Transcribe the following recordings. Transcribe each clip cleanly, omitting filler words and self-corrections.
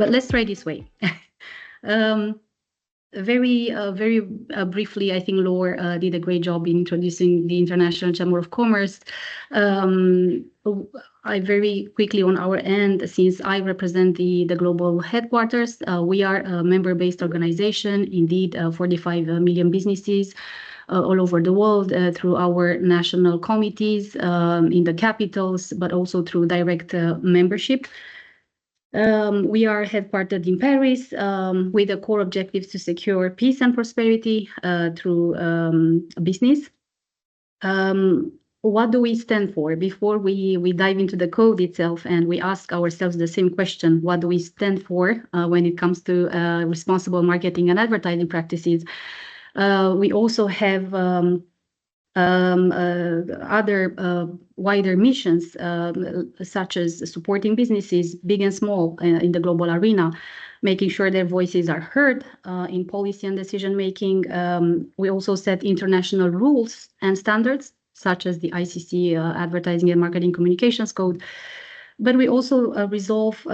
But let's try this way. Very briefly, I think Laure did a great job in introducing the International Chamber of Commerce. I very quickly on our end, since I represent the global headquarters, we are a member-based organization, indeed 45 million businesses all over the world through our national committees in the capitals, but also through direct membership. We are headquartered in Paris with the core objectives to secure peace and prosperity through business. What do we stand for? Before we dive into the code itself and we ask ourselves the same question, what do we stand for when it comes to responsible marketing and advertising practices? We also have other wider missions, such as supporting businesses, big and small, in the global arena, making sure their voices are heard in policy and decision making. We also set international rules and standards, such as the ICC Advertising and Marketing Communications Code. But we also resolve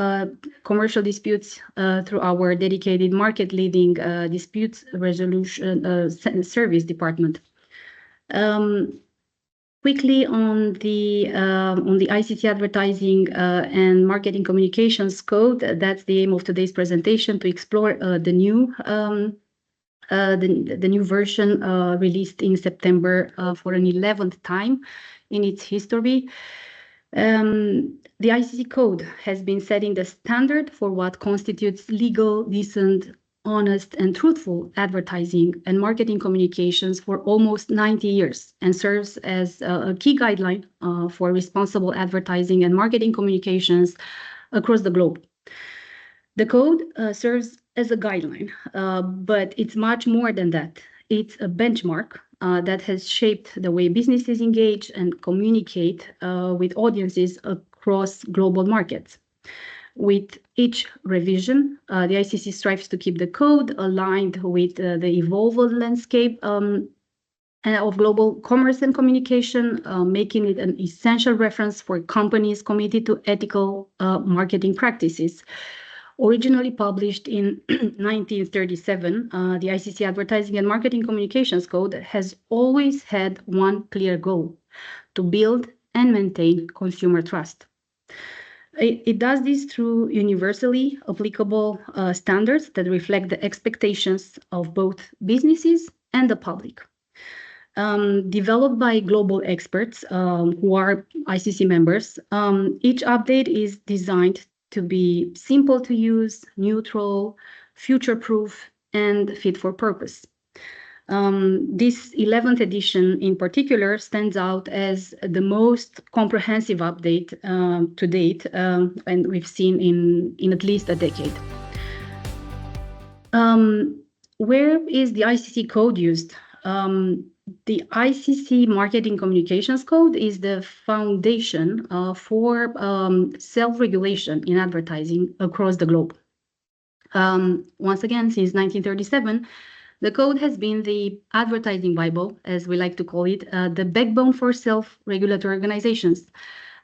commercial disputes through our dedicated market-leading disputes resolution service department. Quickly on the ICC Advertising and Marketing Communications Code, that's the aim of today's presentation, to explore the new version released in September for an 11th time in its history. The ICC Code has been setting the standard for what constitutes legal, decent, honest and truthful advertising and marketing communications for almost 90 years and serves as a key guideline for responsible advertising and marketing communications across the globe. The code serves as a guideline, but it's much more than that. It's a benchmark that has shaped the way businesses engage and communicate with audiences across global markets. With each revision, the ICC strives to keep the code aligned with the evolving landscape of global commerce and communication, making it an essential reference for companies committed to ethical marketing practices. Originally published in 1937, the ICC Advertising and Marketing Communications Code has always had one clear goal: to build and maintain consumer trust. It does this through universally applicable standards that reflect the expectations of both businesses and the public. Developed by global experts who are ICC members, each update is designed to be simple to use, neutral, future-proof, and fit for purpose. This 11th edition in particular stands out as the most comprehensive update to date, and we've seen in at least a decade. Where is the ICC code used? The ICC Marketing Communications Code is the foundation for self-regulation in advertising across the globe. Once again, since 1937, the code has been the advertising Bible, as we like to call it, the backbone for self-regulatory organizations.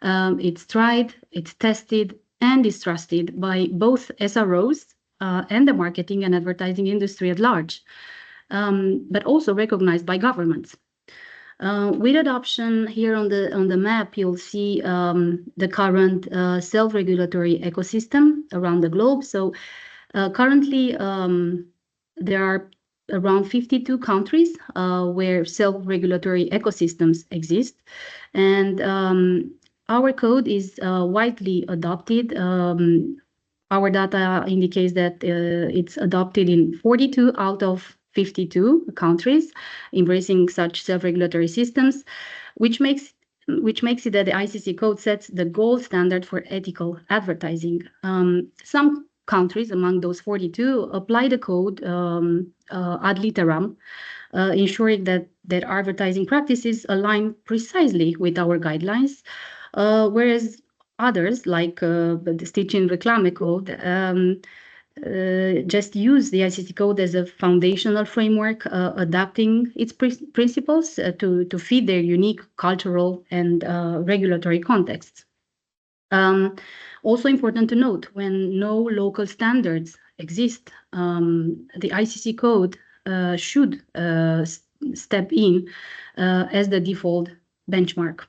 It's tried, it's tested, and is trusted by both SROs and the marketing and advertising industry at large, but also recognized by governments. With adoption here on the map, you'll see the current self-regulatory ecosystem around the globe. So currently, there are around 52 countries where self-regulatory ecosystems exist, and our code is widely adopted. Our data indicates that it's adopted in 42 out of 52 countries, embracing such self-regulatory systems, which makes it that the ICC code sets the gold standard for ethical advertising. Some countries among those 42 apply the code ad literam, ensuring that advertising practices align precisely with our guidelines, whereas others, like the Stitch in Reclame code, just use the ICC code as a foundational framework, adapting its principles to fit their unique cultural and regulatory contexts. Also important to note, when no local standards exist, the ICC code should step in as the default benchmark.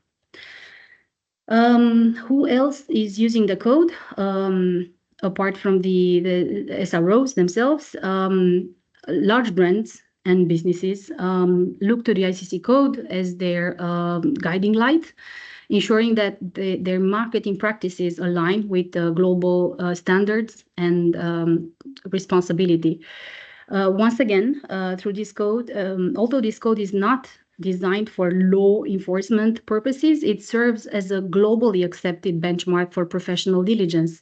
Who else is using the code? Apart from the SROs themselves, large brands and businesses look to the ICC code as their guiding light, ensuring that their marketing practices align with global standards and responsibility. Once again, through this code, although this code is not designed for law enforcement purposes, it serves as a globally accepted benchmark for professional diligence.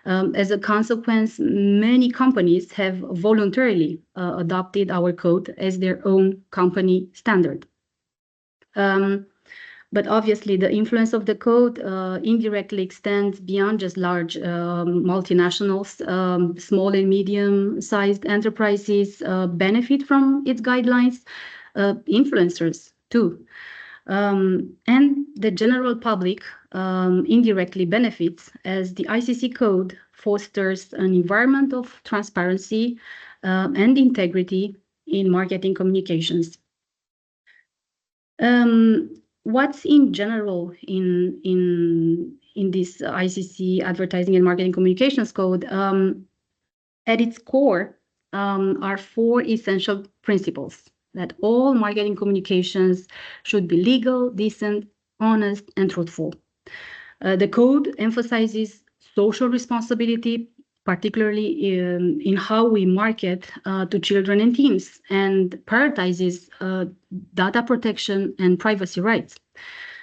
As a consequence, many companies have voluntarily adopted our code as their own company standard. But obviously, the influence of the code indirectly extends beyond just large multinationals. Small and medium-sized enterprises benefit from its guidelines, influencers too. And the general public indirectly benefits as the ICC code fosters an environment of transparency and integrity in marketing communications. What's in general in this ICC advertising and marketing communications code? At its core are 4 essential principles: that all marketing communications should be legal, decent, honest, and truthful. The code emphasizes social responsibility, particularly in how we market to children and teens, and prioritizes data protection and privacy rights.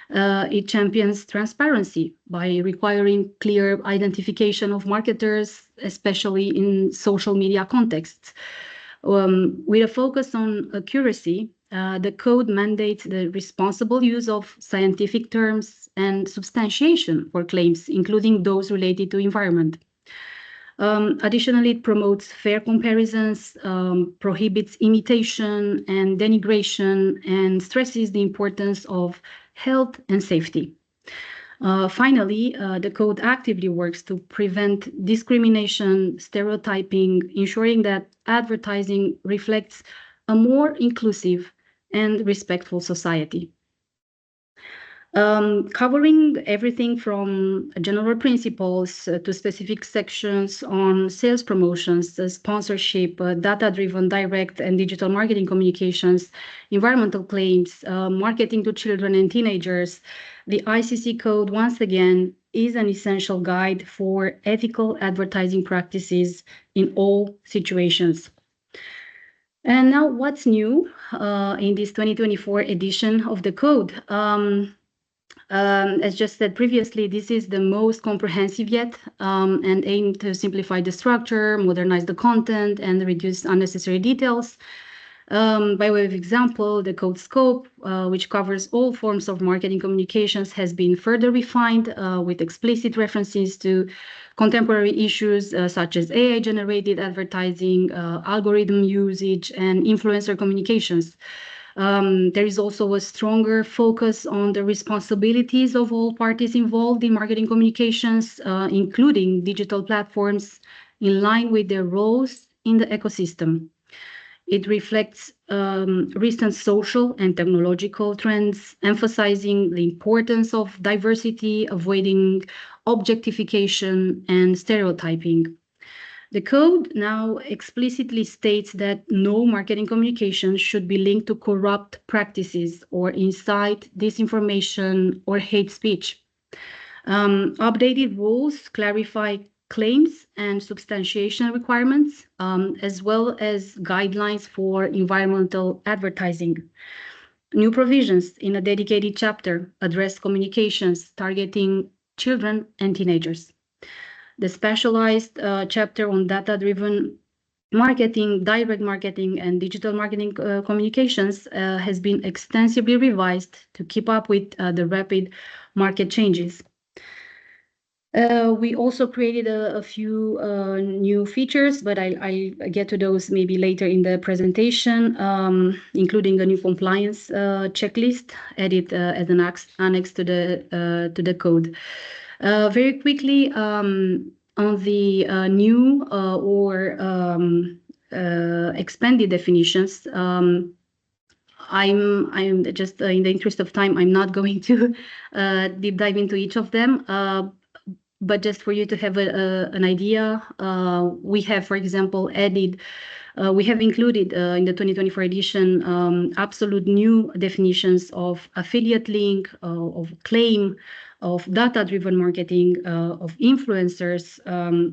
It champions transparency by requiring clear identification of marketers, especially in social media contexts. With a focus on accuracy, the code mandates the responsible use of scientific terms and substantiation for claims, including those related to environment. Additionally, it promotes fair comparisons, prohibits imitation and denigration, and stresses the importance of health and safety. Finally, the code actively works to prevent discrimination, stereotyping, ensuring that advertising reflects a more inclusive and respectful society. Covering everything from general principles to specific sections on sales promotions, sponsorship, data-driven direct and digital marketing communications, environmental claims, marketing to children and teenagers, the ICC code, once again, is an essential guide for ethical advertising practices in all situations. And now, what's new in this 2024 edition of the code? As just said previously, this is the most comprehensive yet and aim to simplify the structure, modernize the content, and reduce unnecessary details. By way of example, the code scope, which covers all forms of marketing communications, has been further refined with explicit references to contemporary issues such as AI-generated advertising, algorithm usage, and influencer communications. There is also a stronger focus on the responsibilities of all parties involved in marketing communications, including digital platforms, in line with their roles in the ecosystem. It reflects recent social and technological trends, emphasizing the importance of diversity, avoiding objectification and stereotyping. The code now explicitly states that no marketing communication should be linked to corrupt practices or incite disinformation or hate speech. Updated rules clarify claims and substantiation requirements, as well as guidelines for environmental advertising. New provisions in a dedicated chapter address communications targeting children and teenagers. The specialized chapter on data-driven marketing, direct marketing, and digital marketing communications has been extensively revised to keep up with the rapid market changes. We also created a few new features, but I'll get to those maybe later in the presentation, including a new compliance checklist added as an annex to the code. Very quickly, on the new or expanded definitions, I'm just in the interest of time, I'm not going to deep dive into each of them. But just for you to have an idea, we have, for example, we have included in the 2024 edition absolute new definitions of affiliate link, of claim, of data-driven marketing, of influencers,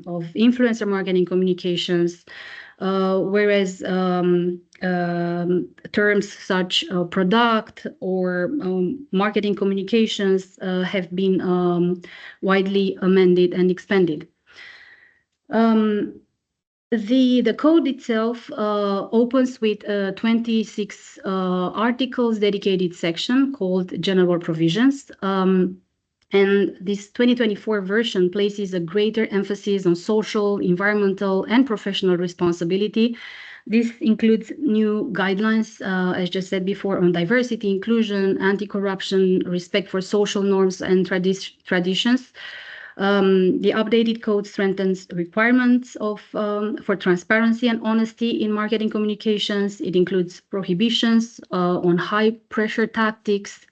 of influencer marketing communications, whereas terms such product or marketing communications have been widely amended and expanded. The code itself opens with 26 articles dedicated section called General Provisions. And this 2024 version places a greater emphasis on social, environmental, and professional responsibility. This includes new guidelines, as just said before, on diversity, inclusion, anti-corruption, respect for social norms and traditions. The updated code strengthens requirements for transparency and honesty in marketing communications. It includes prohibitions on high-pressure tactics,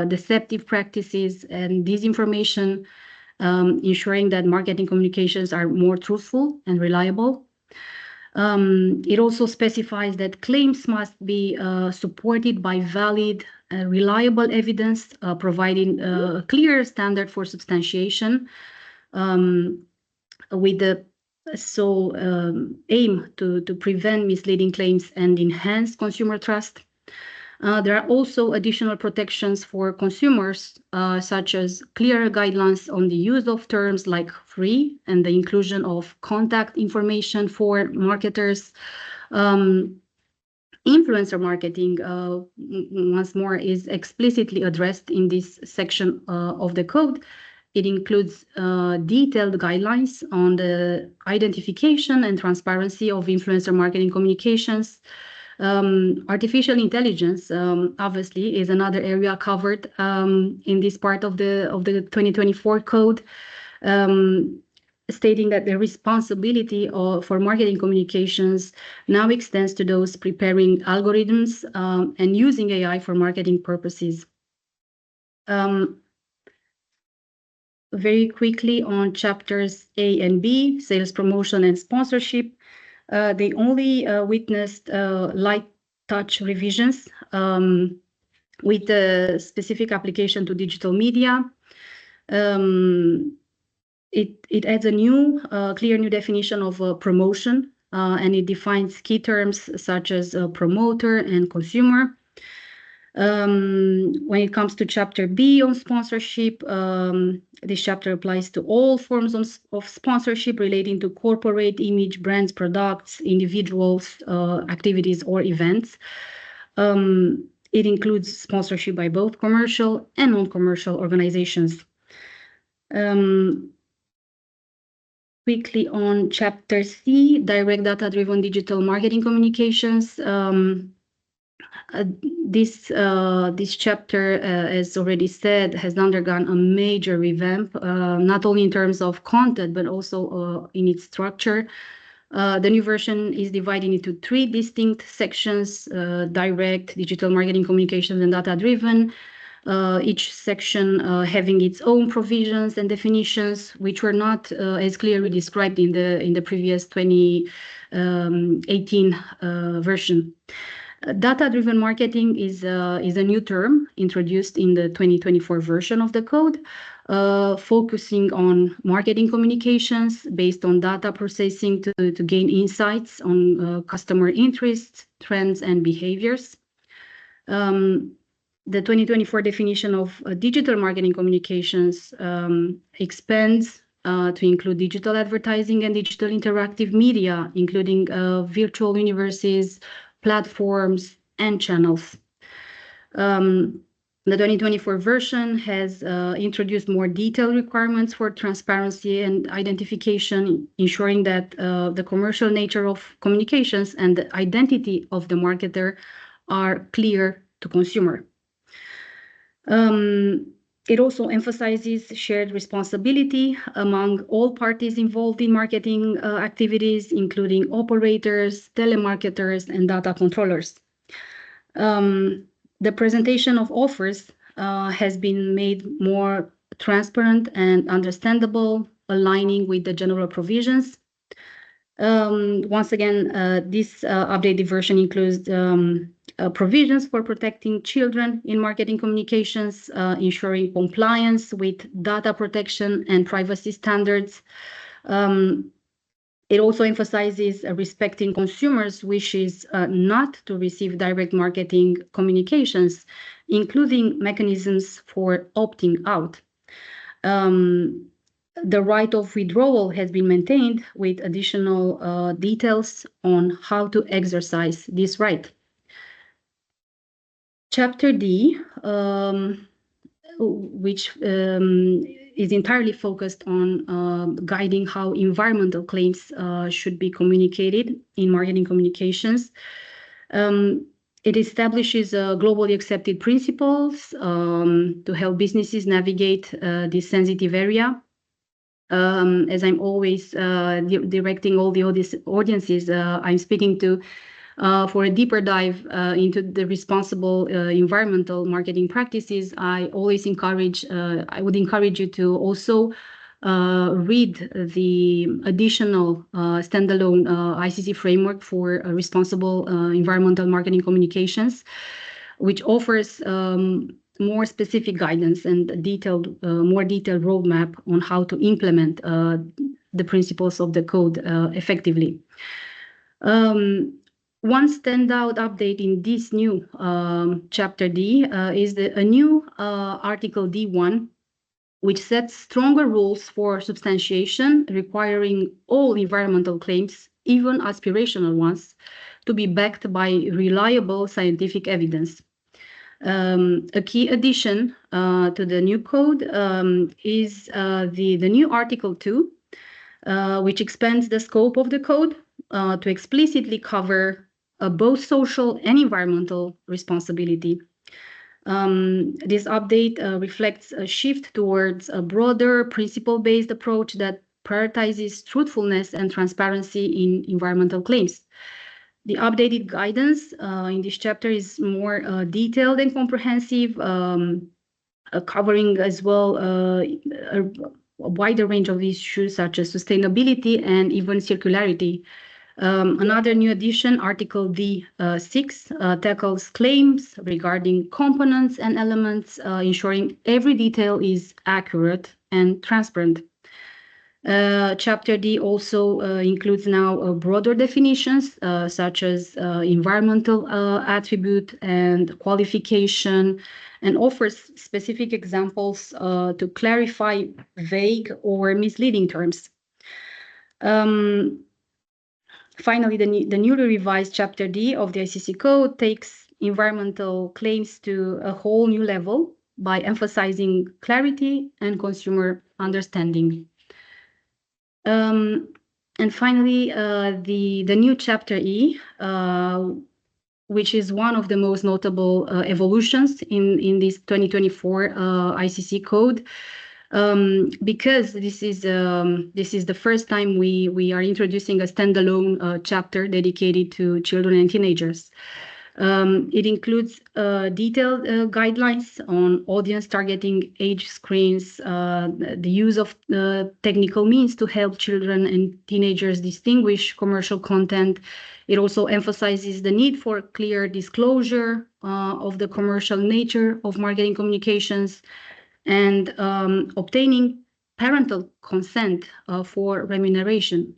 deceptive practices, and disinformation, ensuring that marketing communications are more truthful and reliable. It also specifies that claims must be supported by valid, reliable evidence, providing a clear standard for substantiation, with the aim to prevent misleading claims and enhance consumer trust. There are also additional protections for consumers, such as clearer guidelines on the use of terms like free and the inclusion of contact information for marketers. Influencer marketing, once more, is explicitly addressed in this section of the code. It includes detailed guidelines on the identification and transparency of influencer marketing communications. Artificial intelligence, obviously, is another area covered in this part of the 2024 code, stating that the responsibility for marketing communications now extends to those preparing algorithms and using AI for marketing purposes. Very quickly on chapters A and B, sales promotion and sponsorship. They only witnessed light touch revisions with the specific application to digital media. It adds a new, clear new definition of promotion, and it defines key terms such as promoter and consumer. When it comes to chapter B on sponsorship, this chapter applies to all forms of sponsorship relating to corporate image, brands, products, individuals, activities, or events. It includes sponsorship by both commercial and non-commercial organizations. Quickly on chapter C, direct data-driven digital marketing communications. This chapter, as already said, has undergone a major revamp, not only in terms of content, but also in its structure. The new version is divided into 3 distinct sections: direct, digital marketing communications, and data-driven. Each section having its own provisions and definitions, which were not as clearly described in the previous 2018 version. Data-driven marketing is a new term introduced in the 2024 version of the code, focusing on marketing communications based on data processing to gain insights on customer interests, trends, and behaviors. The 2024 definition of digital marketing communications expands to include digital advertising and digital interactive media, including virtual universes, platforms, and channels. The 2024 version has introduced more detailed requirements for transparency and identification, ensuring that the commercial nature of communications and the identity of the marketer are clear to consumer. It also emphasizes shared responsibility among all parties involved in marketing activities, including operators, telemarketers, and data controllers. The presentation of offers has been made more transparent and understandable, aligning with the general provisions. Once again, this updated version includes provisions for protecting children in marketing communications, ensuring compliance with data protection and privacy standards. It also emphasizes respecting consumers' wishes not to receive direct marketing communications, including mechanisms for opting out. The right of withdrawal has been maintained with additional details on how to exercise this right. Chapter D, which is entirely focused on guiding how environmental claims should be communicated in marketing communications. It establishes globally accepted principles to help businesses navigate this sensitive area. As I'm always directing all the audiences I'm speaking to for a deeper dive into the responsible environmental marketing practices, I would encourage you to also read the additional standalone ICC framework for responsible environmental marketing communications, which offers more specific guidance and more detailed roadmap on how to implement the principles of the code effectively. One standout update in this new Chapter D is a new Article D1, which sets stronger rules for substantiation, requiring all environmental claims, even aspirational ones, to be backed by reliable scientific evidence. A key addition to the new code is the new Article 2, which expands the scope of the code to explicitly cover both social and environmental responsibility. This update reflects a shift towards a broader principle-based approach that prioritizes truthfulness and transparency in environmental claims. The updated guidance in this chapter is more detailed and comprehensive, covering as well a wider range of issues such as sustainability and even circularity. Another new addition, Article D6, tackles claims regarding components and elements, ensuring every detail is accurate and transparent. Chapter D also includes now broader definitions such as environmental attribute and qualification, and offers specific examples to clarify vague or misleading terms. Finally, the newly revised Chapter D of the ICC Code takes environmental claims to a whole new level by emphasizing clarity and consumer understanding. And finally, the new Chapter E, which is one of the most notable evolutions in this 2024 ICC Code, because this is the first time we are introducing a standalone chapter dedicated to children and teenagers. It includes detailed guidelines on audience targeting, age screens, the use of technical means to help children and teenagers distinguish commercial content. It also emphasizes the need for clear disclosure of the commercial nature of marketing communications and obtaining parental consent for remuneration.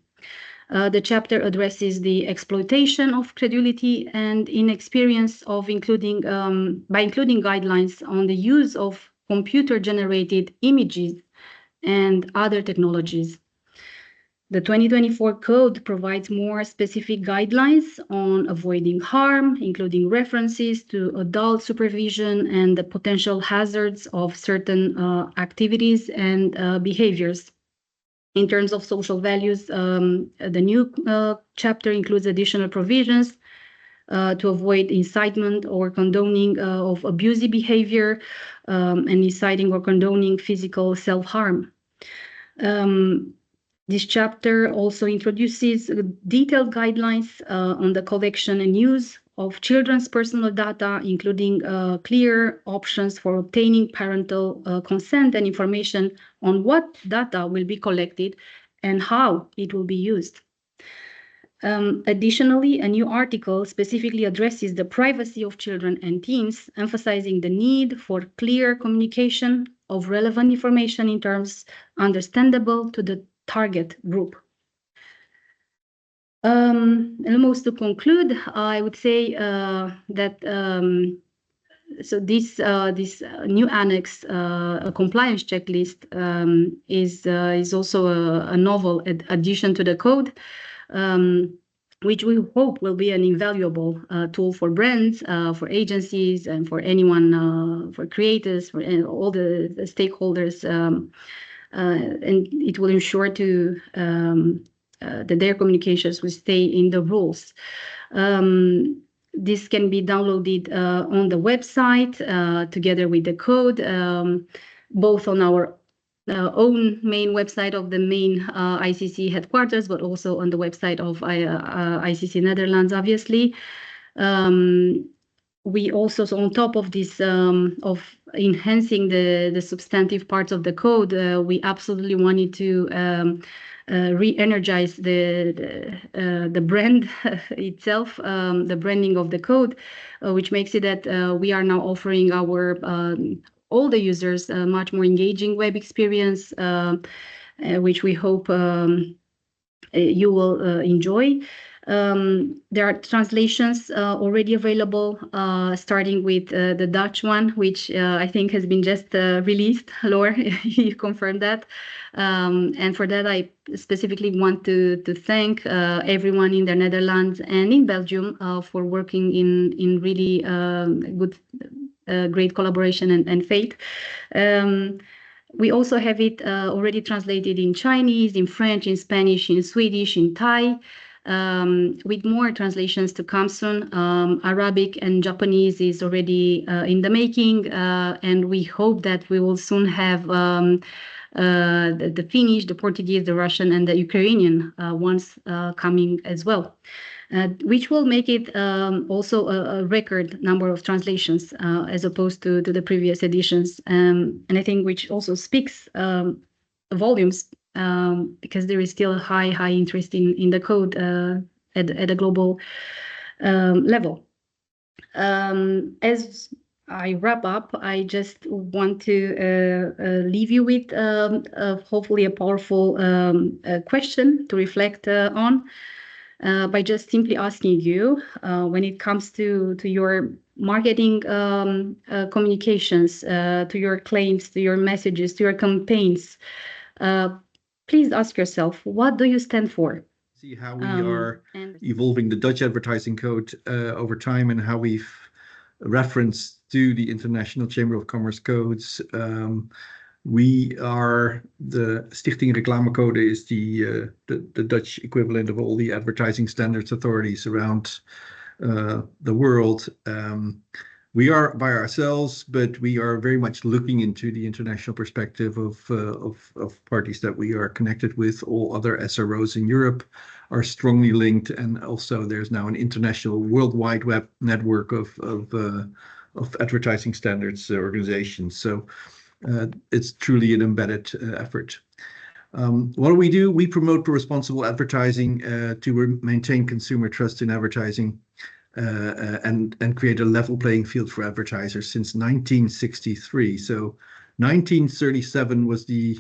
The chapter addresses the exploitation of credulity and inexperience of including guidelines on the use of computer-generated images and other technologies. The 2024 code provides more specific guidelines on avoiding harm, including references to adult supervision and the potential hazards of certain activities and behaviors. In terms of social values, the new chapter includes additional provisions to avoid incitement or condoning of abusive behavior, and inciting or condoning physical self-harm. This chapter also introduces detailed guidelines on the collection and use of children's personal data, including clear options for obtaining parental consent and information on what data will be collected and how it will be used. Additionally, a new article specifically addresses the privacy of children and teens, emphasizing the need for clear communication of relevant information in terms understandable to the target group. Almost to conclude, I would say that so this new annex, a compliance checklist, is also a novel addition to the code, which we hope will be an invaluable tool for brands, for agencies, and for anyone, for creators, for all the stakeholders, and it will ensure to that their communications will stay in the rules. This can be downloaded on the website together with the code, both on our own main website of the main ICC headquarters, but also on the website of ICC Netherlands, obviously. We also, so on top of this, of enhancing the substantive parts of the code, we absolutely wanted to re-energize the brand itself, the branding of the code, which makes it that we are now offering our all the users a much more engaging web experience, which we hope you will enjoy. There are translations already available, starting with the Dutch one, which I think has been just released. Laure, you confirmed that. And for that, I specifically want to thank everyone in the Netherlands and in Belgium for working in really good, great collaboration and faith. We also have it already translated in Chinese, in French, in Spanish, in Swedish, in Thai, with more translations to come soon. Arabic and Japanese is already in the making, and we hope that we will soon have the Finnish, the Portuguese, the Russian, and the Ukrainian ones coming as well. Which will make it also a record number of translations as opposed to the previous editions. And I think which also speaks volumes because there is still a high interest in the code at a global level. As I wrap up, I just want to leave you with hopefully a powerful question to reflect on. By just simply asking you, when it comes to your marketing communications, to your claims, to your messages, to your campaigns, please ask yourself, what do you stand for? See how we are evolving the Dutch advertising code over time, and how we've referenced to the International Chamber of Commerce codes. We are the Stichting Reclamecode is the Dutch equivalent of all the advertising standards authorities around the world. We are by ourselves, but we are very much looking into the international perspective of parties that we are connected with. All other SROs in Europe are strongly linked, and also there's now an international worldwide web network of advertising standards organizations. So it's truly an embedded effort. What do? We promote responsible advertising to maintain consumer trust in advertising and create a level playing field for advertisers since 1963. So 1937 was the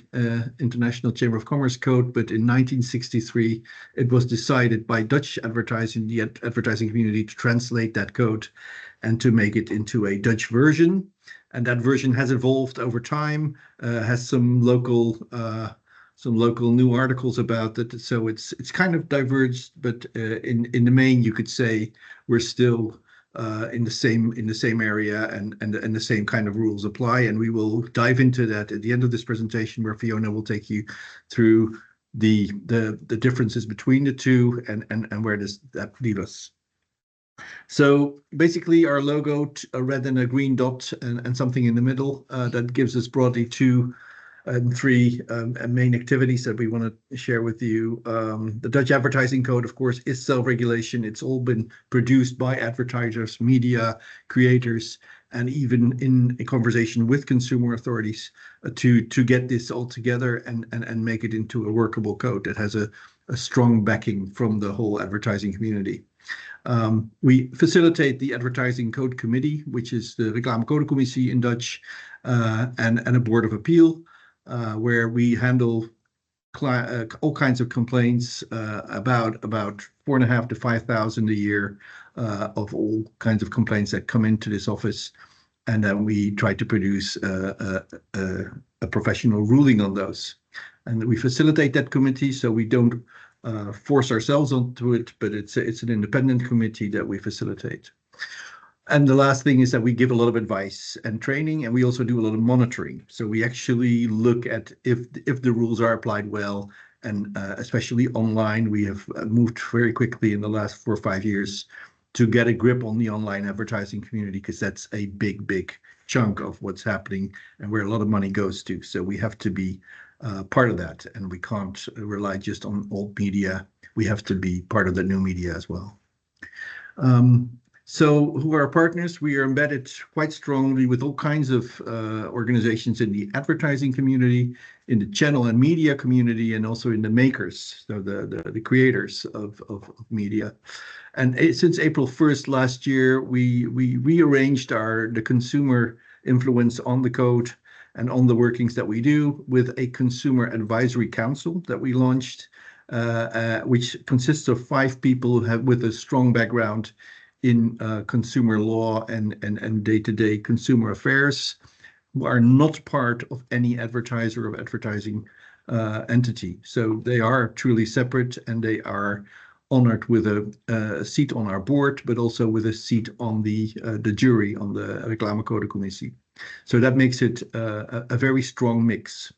International Chamber of Commerce Code, but in 1963 it was decided by the advertising community, to translate that code and to make it into a Dutch version. And that version has evolved over time, has some local new articles about it. So it's kind of diverged, but in the main, you could say we're still in the same area, and the same kind of rules apply. And we will dive into that at the end of this presentation, where Fiona will take you through the differences between the two and where does that leave us. So basically our logo, a red and a green dot and something in the middle, that gives us broadly two and three main activities that we want to share with you. The Dutch Advertising Code, of course, is self-regulation. It's all been produced by advertisers, media creators, and even in a conversation with consumer authorities to get this all together and make it into a workable code that has a strong backing from the whole advertising community. We facilitate the Advertising Code Committee, which is the Reclamecodecommissie in Dutch, and a Board of Appeal, where we handle all kinds of complaints, about 4.5 to 5,000 a year, of all kinds of complaints that come into this office, and then we try to produce a professional ruling on those. And we facilitate that committee, so we don't force ourselves onto it, but it's an independent committee that we facilitate. And the last thing is that we give a lot of advice and training, and we also do a lot of monitoring. So we actually look at if the rules are applied well, and especially online, we have moved very quickly in the last 4 or 5 years to get a grip on the online advertising community, because that's a big chunk of what's happening and where a lot of money goes to. So we have to be part of that, and we can't rely just on old media. We have to be part of the new media as well. So who are our partners? We are embedded quite strongly with all kinds of organizations in the advertising community, in the channel and media community, and also in the makers, so the creators of media. And since April 1st last year, we rearranged the consumer influence on the code and on the workings that we do with a consumer advisory council that we launched, which consists of 5 people with a strong background in consumer law and day-to-day consumer affairs, who are not part of any advertiser or advertising entity. So they are truly separate, and they are honored with a seat on our board, but also with a seat on the jury on the Reclamecodecommissie. So that makes it a very strong mix.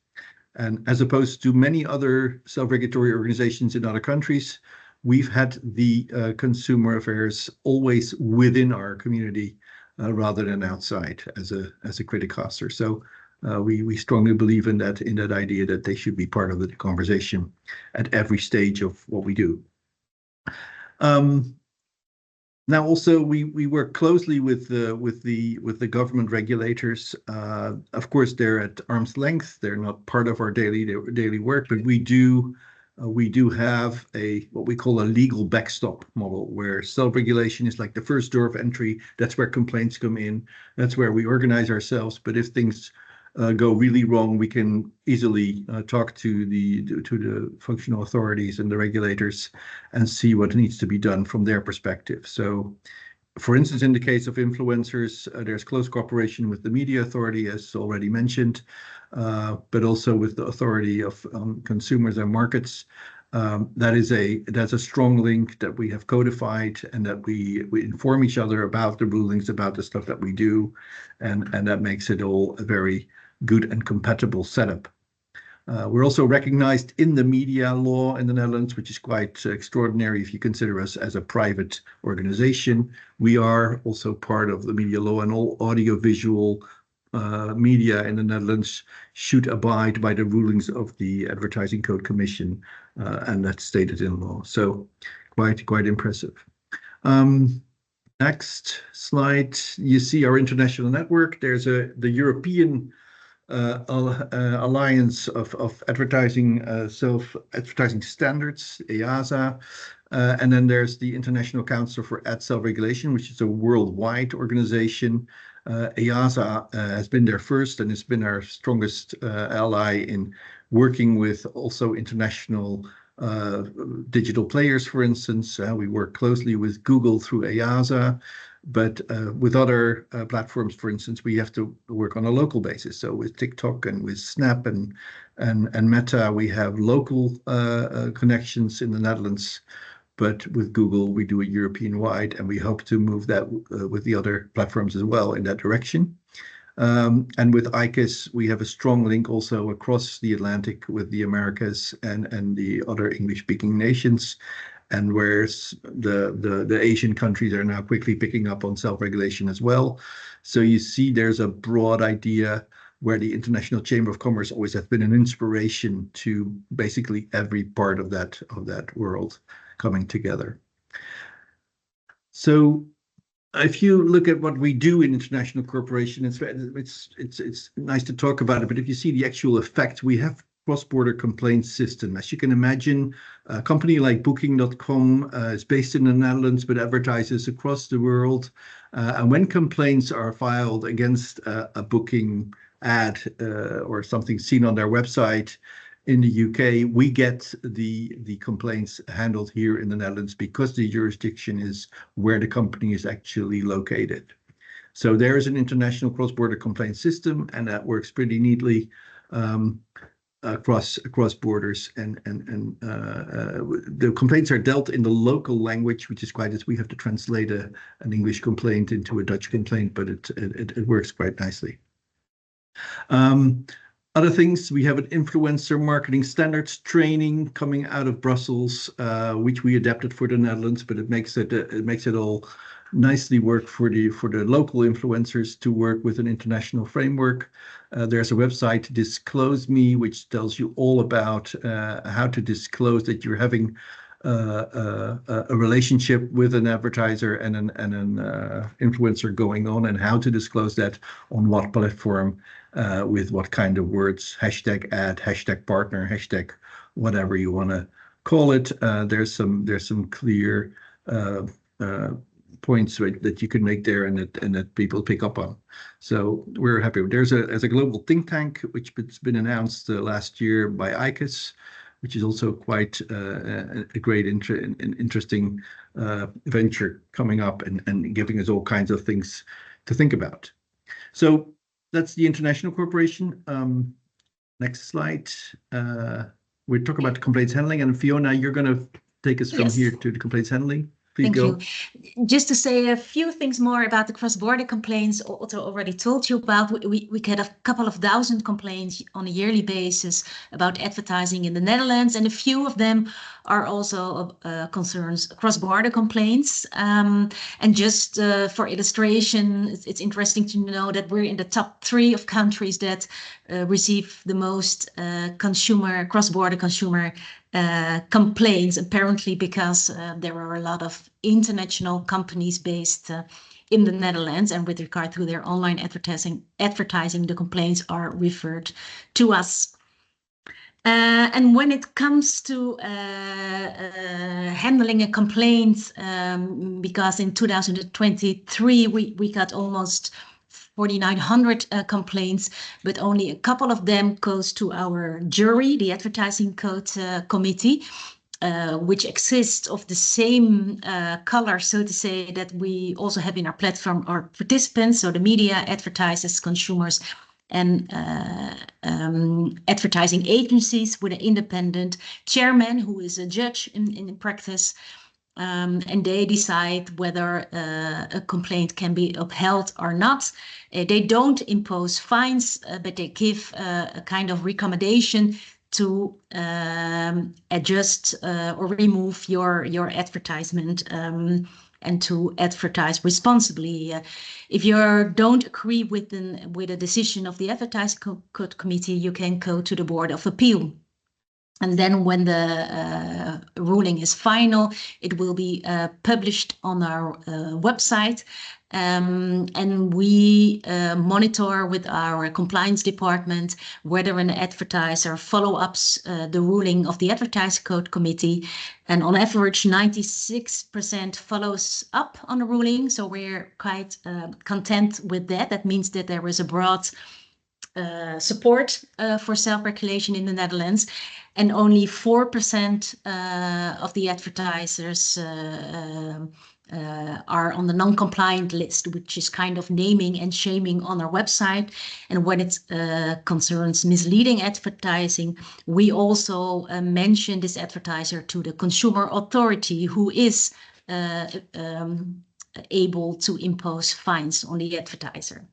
And as opposed to many other self-regulatory organizations in other countries, we've had the consumer affairs always within our community rather than outside as a criticaster. So we strongly believe in that idea that they should be part of the conversation at every stage of what we do. Now also we work closely with the government regulators. Of course, they're at arm's length. They're not part of our daily work, but we do have what we call a legal backstop model, where self-regulation is like the first door of entry. That's where complaints come in. That's where we organize ourselves. But if things go really wrong, we can easily talk to the functional authorities and the regulators and see what needs to be done from their perspective. So, for instance, in the case of influencers, there's close cooperation with the media authority, as already mentioned, but also with the authority of consumers and markets. That's a strong link that we have codified, and that we inform each other about the rulings, about the stuff that we do, and that makes it all a very good and compatible setup. We're also recognized in the media law in the Netherlands, which is quite extraordinary if you consider us as a private organization. We are also part of the media law, and all audiovisual media in the Netherlands should abide by the rulings of the Advertising Code Commission, and that's stated in law. So quite impressive. Next slide, you see our international network. There's the European Alliance of Advertising Self-Advertising Standards, EASA, and then there's the International Council for Ad Self-Regulation, which is a worldwide organization. EASA has been there first, and it's been our strongest ally in working with also international digital players, for instance. We work closely with Google through EASA, but with other platforms, for instance, we have to work on a local basis. So with TikTok and with Snap and Meta, we have local connections in the Netherlands. But with Google, we do it European-wide, and we hope to move that with the other platforms as well in that direction. And with ICC, we have a strong link also across the Atlantic with the Americas and the other English-speaking nations. and whereas the Asian countries are now quickly picking up on self-regulation as well. So you see there's a broad idea where the International Chamber of Commerce always has been an inspiration to basically every part of that world coming together. So if you look at what we do in international cooperation, it's nice to talk about it, but if you see the actual effect, we have cross-border complaints system. As you can imagine, a company like Booking.com is based in the Netherlands, but advertises across the world. And when complaints are filed against a booking ad or something seen on their website in the UK, we get the complaints handled here in the Netherlands because the jurisdiction is where the company is actually located. So there is an international cross-border complaint system, and that works pretty neatly across borders. And the complaints are dealt in the local language, which is quite, as we have to translate an English complaint into a Dutch complaint, but it works quite nicely. Other things, we have an influencer marketing standards training coming out of Brussels, which we adapted for the Netherlands, but it makes it all nicely work for the local influencers to work with an international framework. There's a website, Disclose Me, which tells you all about how to disclose that you're having a relationship with an advertiser and an influencer going on, and how to disclose that on what platform, with what kind of words, hashtag ad, hashtag partner, hashtag whatever you want to call it. There's some clear points that you can make there, and that people pick up on. So we're happy. There's a global think tank which has been announced last year by ICC, which is also quite a great interesting venture coming up and giving us all kinds of things to think about. So that's the international cooperation. Next slide. We're talking about complaints handling, and Fiona, you're going to take us from here to the complaints handling. Thank you. Just to say a few things more about the cross-border complaints, Otto already told you about. We get a couple of thousand complaints on a yearly basis about advertising in the Netherlands, and a few of them are also concerns cross-border complaints. And just for illustration, it's interesting to know that we're in the top 3 of countries that receive the most cross-border consumer complaints, apparently because there are a lot of international companies based in the Netherlands, and with regard to their online advertising, the complaints are referred to us. And when it comes to handling a complaint, because in 2023 we got almost 4,900 complaints, but only a couple of them goes to our jury, the Advertising Code Committee, which exists of the same color, so to say, that we also have in our platform our participants, so the media, advertisers, consumers, and advertising agencies with an independent chairman who is a judge in practice. And they decide whether a complaint can be upheld or not. They don't impose fines, but they give a kind of recommendation to adjust or remove your advertisement and to advertise responsibly. If you don't agree with a decision of the Advertising Code Committee, you can go to the Board of Appeal. And then when the ruling is final, it will be published on our website. And we monitor with our compliance department whether an advertiser follow-ups the ruling of the Advertising Code Committee. And on average, 96% follows up on the ruling. So we're quite content with that. That means that there is a broad support for self-regulation in the Netherlands, and only 4% of the advertisers are on the non-compliant list, which is kind of naming and shaming on our website. And when it concerns misleading advertising, we also mention this advertiser to the consumer authority, who is able to impose fines on the advertiser.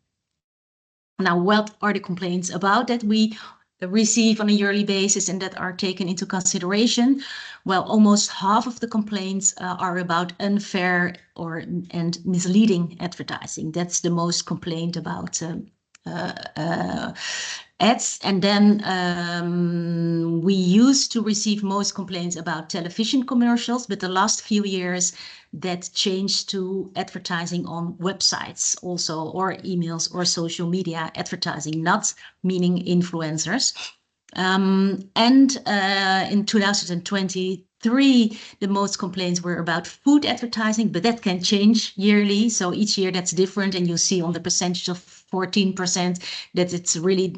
Now, what are the complaints about that we receive on a yearly basis and that are taken into consideration, well, almost half of the complaints are about unfair and misleading advertising. That's the most complained about ads. And then we used to receive most complaints about television commercials, but the last few years that changed to advertising on websites also, or emails or social media advertising, not meaning influencers. And in 2023, the most complaints were about food advertising, but that can change yearly. So each year that's different. And you see on the percentage of 14% that it's really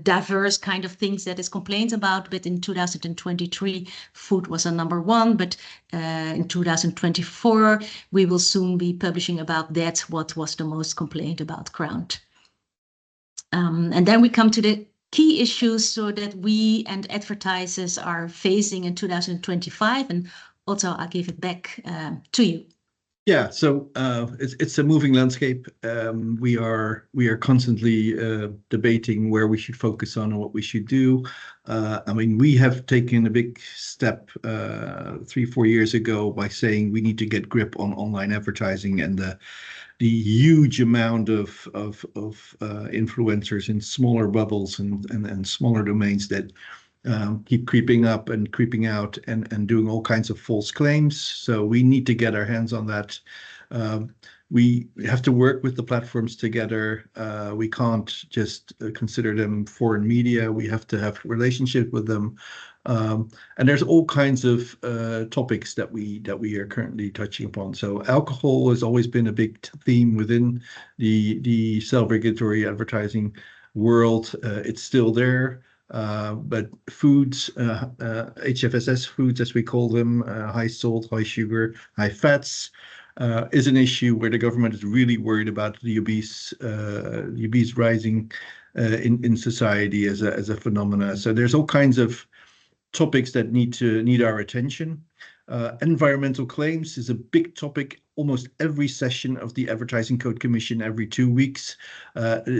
diverse kind of things that is complained about. But in 2023, food was a number one. But in 2024, we will soon be publishing about that, what was the most complained about ground. And then we come to the key issues so that we and advertisers are facing in 2025. And Otto, I'll give it back to you. Yeah, so it's a moving landscape. We are constantly debating where we should focus on and what we should do. I mean, we have taken a big step 3-4 years ago by saying we need to get grip on online advertising and the huge amount of influencers in smaller bubbles and smaller domains that keep creeping up and creeping out and doing all kinds of false claims. So we need to get our hands on that. We have to work with the platforms together. We can't just consider them foreign media. We have to have relationship with them. And there's all kinds of topics that we are currently touching upon. So alcohol has always been a big theme within the self-regulatory advertising world. It's still there. But foods, HFSS foods, as we call them, high salt, high sugar, high fats, is an issue where the government is really worried about the obese rising in society as a phenomena. So there's all kinds of topics that need our attention. Environmental claims is a big topic. Almost every session of the Advertising Code Commission every 2 weeks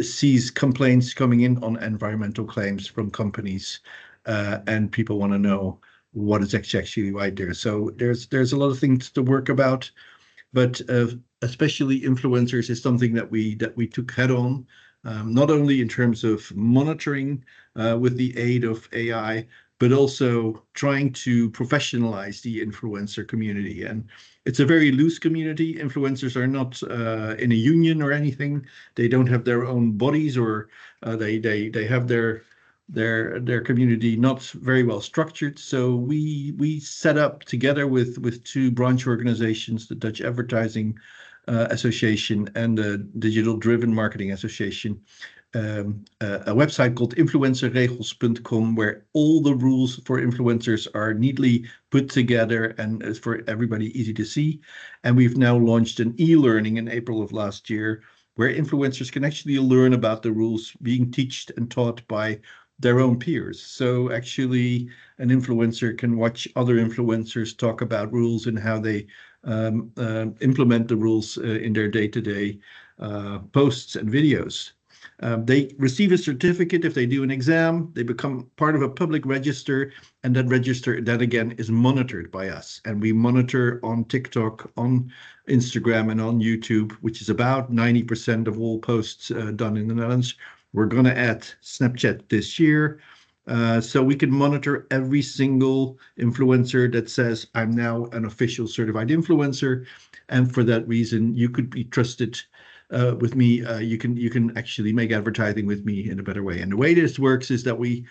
sees complaints coming in on environmental claims from companies, and people want to know what is actually right there. So there's a lot of things to work about, but especially influencers is something that we took head on, not only in terms of monitoring with the aid of AI, but also trying to professionalize the influencer community. And it's a very loose community. Influencers are not in a union or anything. They don't have their own bodies, or they have their community not very well structured. So we set up together with 2 branch organizations, the Dutch Advertising Association and the Digital Driven Marketing Association, a website called influencerregels.com, where all the rules for influencers are neatly put together and is for everybody easy to see. And we've now launched an e-learning in April of last year, where influencers can actually learn about the rules being taught and taught by their own peers. So actually an influencer can watch other influencers talk about rules and how they implement the rules in their day-to-day posts and videos. They receive a certificate if they do an exam. They become part of a public register, and that register then again is monitored by us. And we monitor on TikTok, on Instagram, and on YouTube, which is about 90% of all posts done in the Netherlands. We're going to add Snapchat this year. So we can monitor every single influencer that says, I'm now an official certified influencer. And for that reason, you could be trusted with me. You can actually make advertising with me in a better way. And the way this works is that we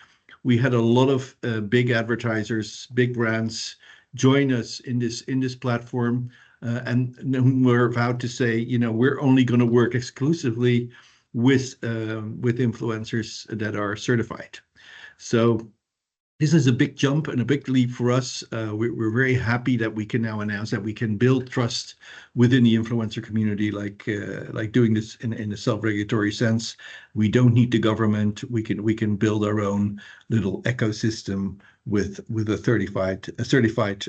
had a lot of big advertisers, big brands join us in this platform, and we're about to say, we're only going to work exclusively with influencers that are certified. So this is a big jump and a big leap for us. We're very happy that we can now announce that we can build trust within the influencer community, like doing this in a self-regulatory sense. We don't need the government. We can build our own little ecosystem with a certified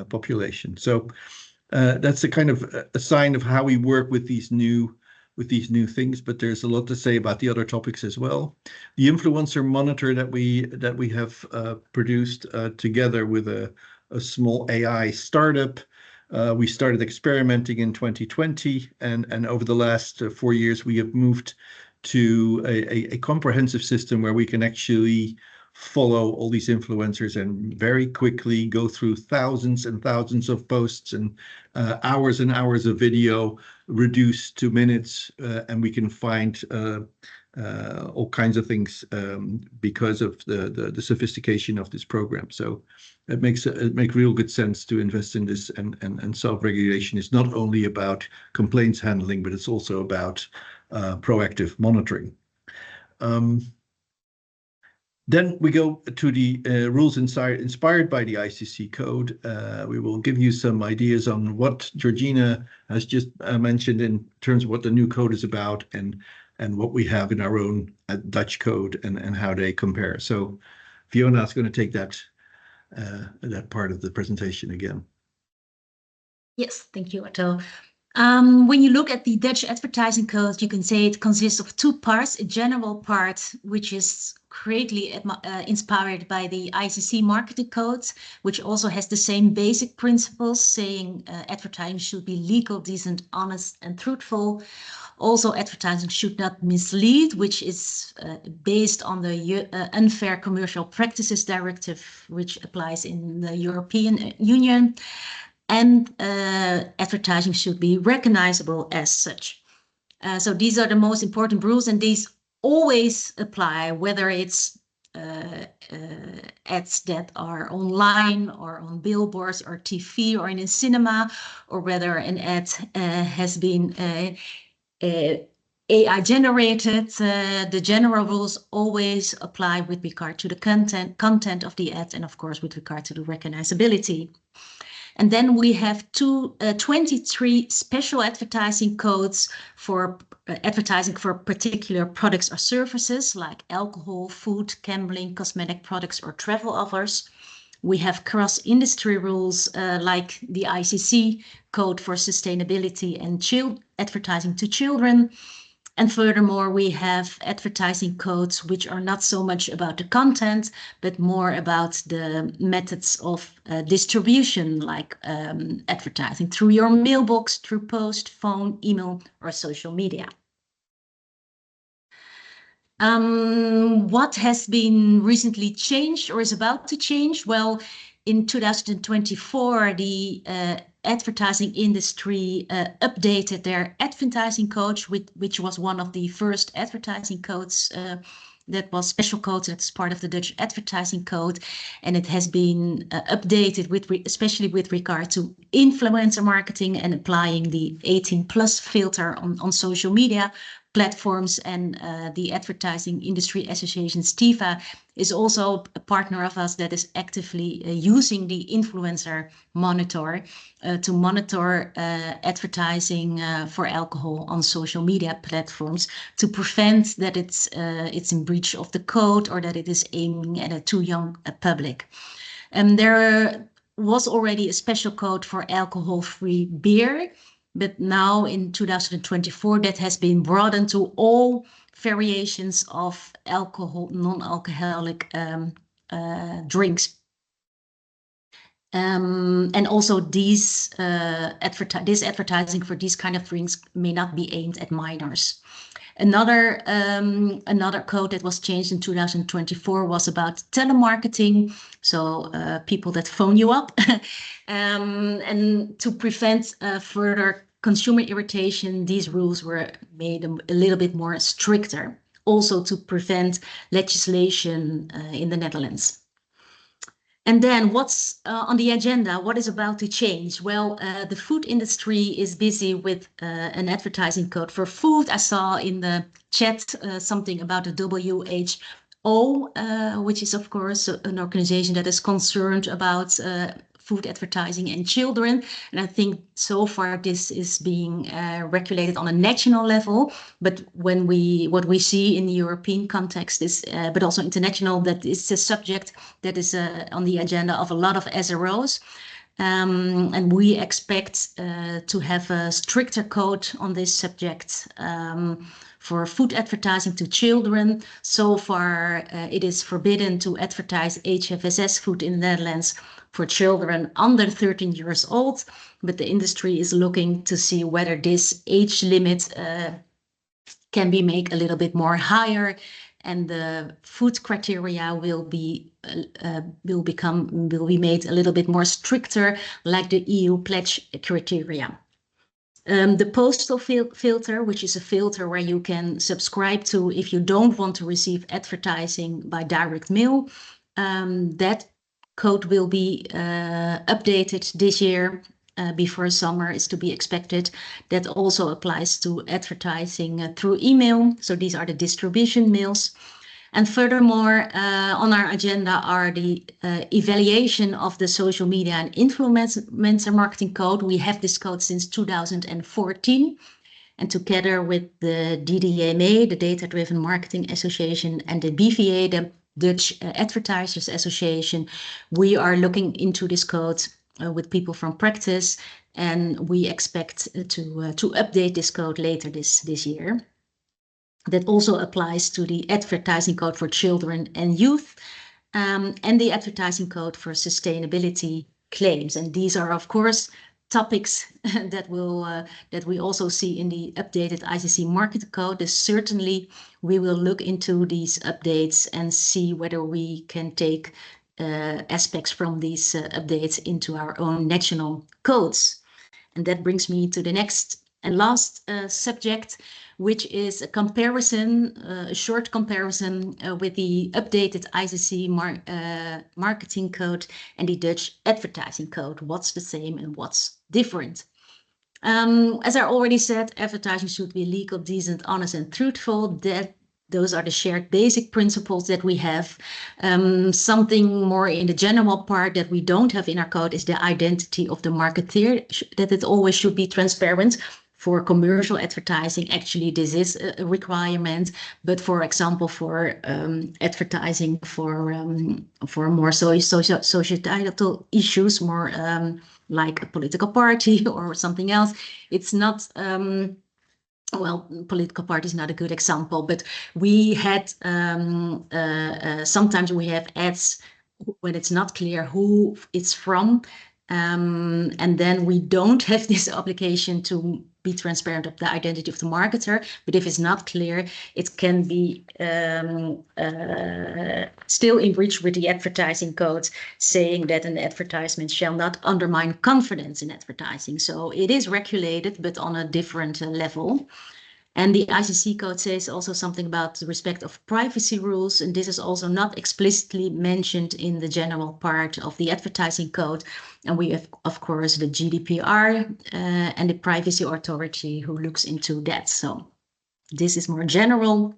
population. So that's a kind of a sign of how we work with these new with these new things, but there's a lot to say about the other topics as well. The influencer monitor that we have produced together with a small AI startup. We started experimenting in 2020, and over the last 4 years, we have moved to a comprehensive system where we can actually follow all these influencers and very quickly go through thousands and thousands of posts and hours and hours of video reduced to minutes, and we can find all kinds of things because of the sophistication of this program. So it makes real good sense to invest in this, and self-regulation is not only about complaints handling, but it's also about proactive monitoring. Then we go to the rules inspired by the ICC code. We will give you some ideas on what Georgina has just mentioned in terms of what the new code is about, and what we have in our own Dutch code, and how they compare. So Fiona is going to take that part of the presentation again. Yes, thank you, Otto. When you look at the Dutch advertising code, you can say it consists of two parts: a general part, which is greatly inspired by the ICC marketing codes, which also has the same basic principles, saying advertising should be legal, decent, honest, and truthful. Also, advertising should not mislead, which is based on the Unfair Commercial Practices Directive, which applies in the European Union. And advertising should be recognizable as such. So these are the most important rules, and these always apply, whether it's ads that are online or on billboards or TV or in a cinema, or whether an ad has been AI generated. The general rules always apply with regard to the content of the ad, and of course with regard to the recognizability. And then we have 23 special advertising codes for advertising for particular products or services like alcohol, food, gambling, cosmetic products, or travel offers. We have cross-industry rules like the ICC code for sustainability and advertising to children. And furthermore, we have advertising codes which are not so much about the content, but more about the methods of distribution, like advertising through your mailbox, through post, phone, email, or social media. What has been recently changed or is about to change? Well, in 2024, the advertising industry updated their advertising code, which was one of the first advertising codes that was special code that's part of the Dutch advertising code, and it has been updated especially with regard to influencer marketing and applying the 18+ filter on social media platforms. And the Advertising Industry Association, STIVA, is also a partner of us that is actively using the influencer monitor to monitor advertising for alcohol on social media platforms, to prevent that it's in breach of the code or that it is aiming at a too young public. And there was already a special code for alcohol-free beer, but now in 2024, that has been broadened to all variations of alcohol, non-alcoholic drinks. And also this advertising for these kind of drinks may not be aimed at minors. Another code that was changed in 2024 was about telemarketing, so people that phone you up, and to prevent further consumer irritation, these rules were made a little bit more stricter, also to prevent legislation in the Netherlands. And then what's on the agenda? What is about to change? Well, the food industry is busy with an advertising code for food. I saw in the chat something about the WHO, which is, of course, an organization that is concerned about food advertising and children. And I think so far this is being regulated on a national level. But what we see in the European context is, but also international, that is a subject that is on the agenda of a lot of SROs. And we expect to have a stricter code on this subject for food advertising to children. So far, it is forbidden to advertise HFSS food in the Netherlands for children under 13 years old, but the industry is looking to see whether this age limit can be made a little bit more higher, and the food criteria will be made a little bit more stricter, like the EU pledge criteria. The postal filter, which is a filter where you can subscribe to if you don't want to receive advertising by direct mail, that code will be updated this year. Before summer is to be expected. That also applies to advertising through email. So these are the distribution mails. And furthermore, on our agenda are the evaluation of the social media and influencer marketing code. We have this code since 2014. And together with the DDMA, the Data Driven Marketing Association, and the BVA, the Dutch Advertisers Association, we are looking into this code with people from practice, and we expect to update this code later this year. That also applies to the advertising code for children and youth, and the advertising code for sustainability claims. And these are, of course, topics that we also see in the updated ICC market code. Certainly, we will look into these updates and see whether we can take aspects from these updates into our own national codes. And that brings me to the next and last subject, which is a comparison, a short comparison with the updated ICC marketing code and the Dutch advertising code. What's the same and what's different? As I already said, advertising should be legal, decent, honest, and truthful. Those are the shared basic principles that we have. Something more in the general part that we don't have in our code is the identity of the marketeer, that it always should be transparent. For commercial advertising, actually, this is a requirement. But for example, for advertising for more societal issues, more like a political party or something else, it's not. Well, political party is not a good example, but we had sometimes we have ads when it's not clear who it's from, and then we don't have this obligation to be transparent of the identity of the marketer. But if it's not clear, it can be still in breach with the advertising code, saying that an advertisement shall not undermine confidence in advertising. So it is regulated, but on a different level. And the ICC code says also something about the respect of privacy rules, and this is also not explicitly mentioned in the general part of the advertising code. And we have, of course, the GDPR and the Privacy Authority who looks into that. So this is more general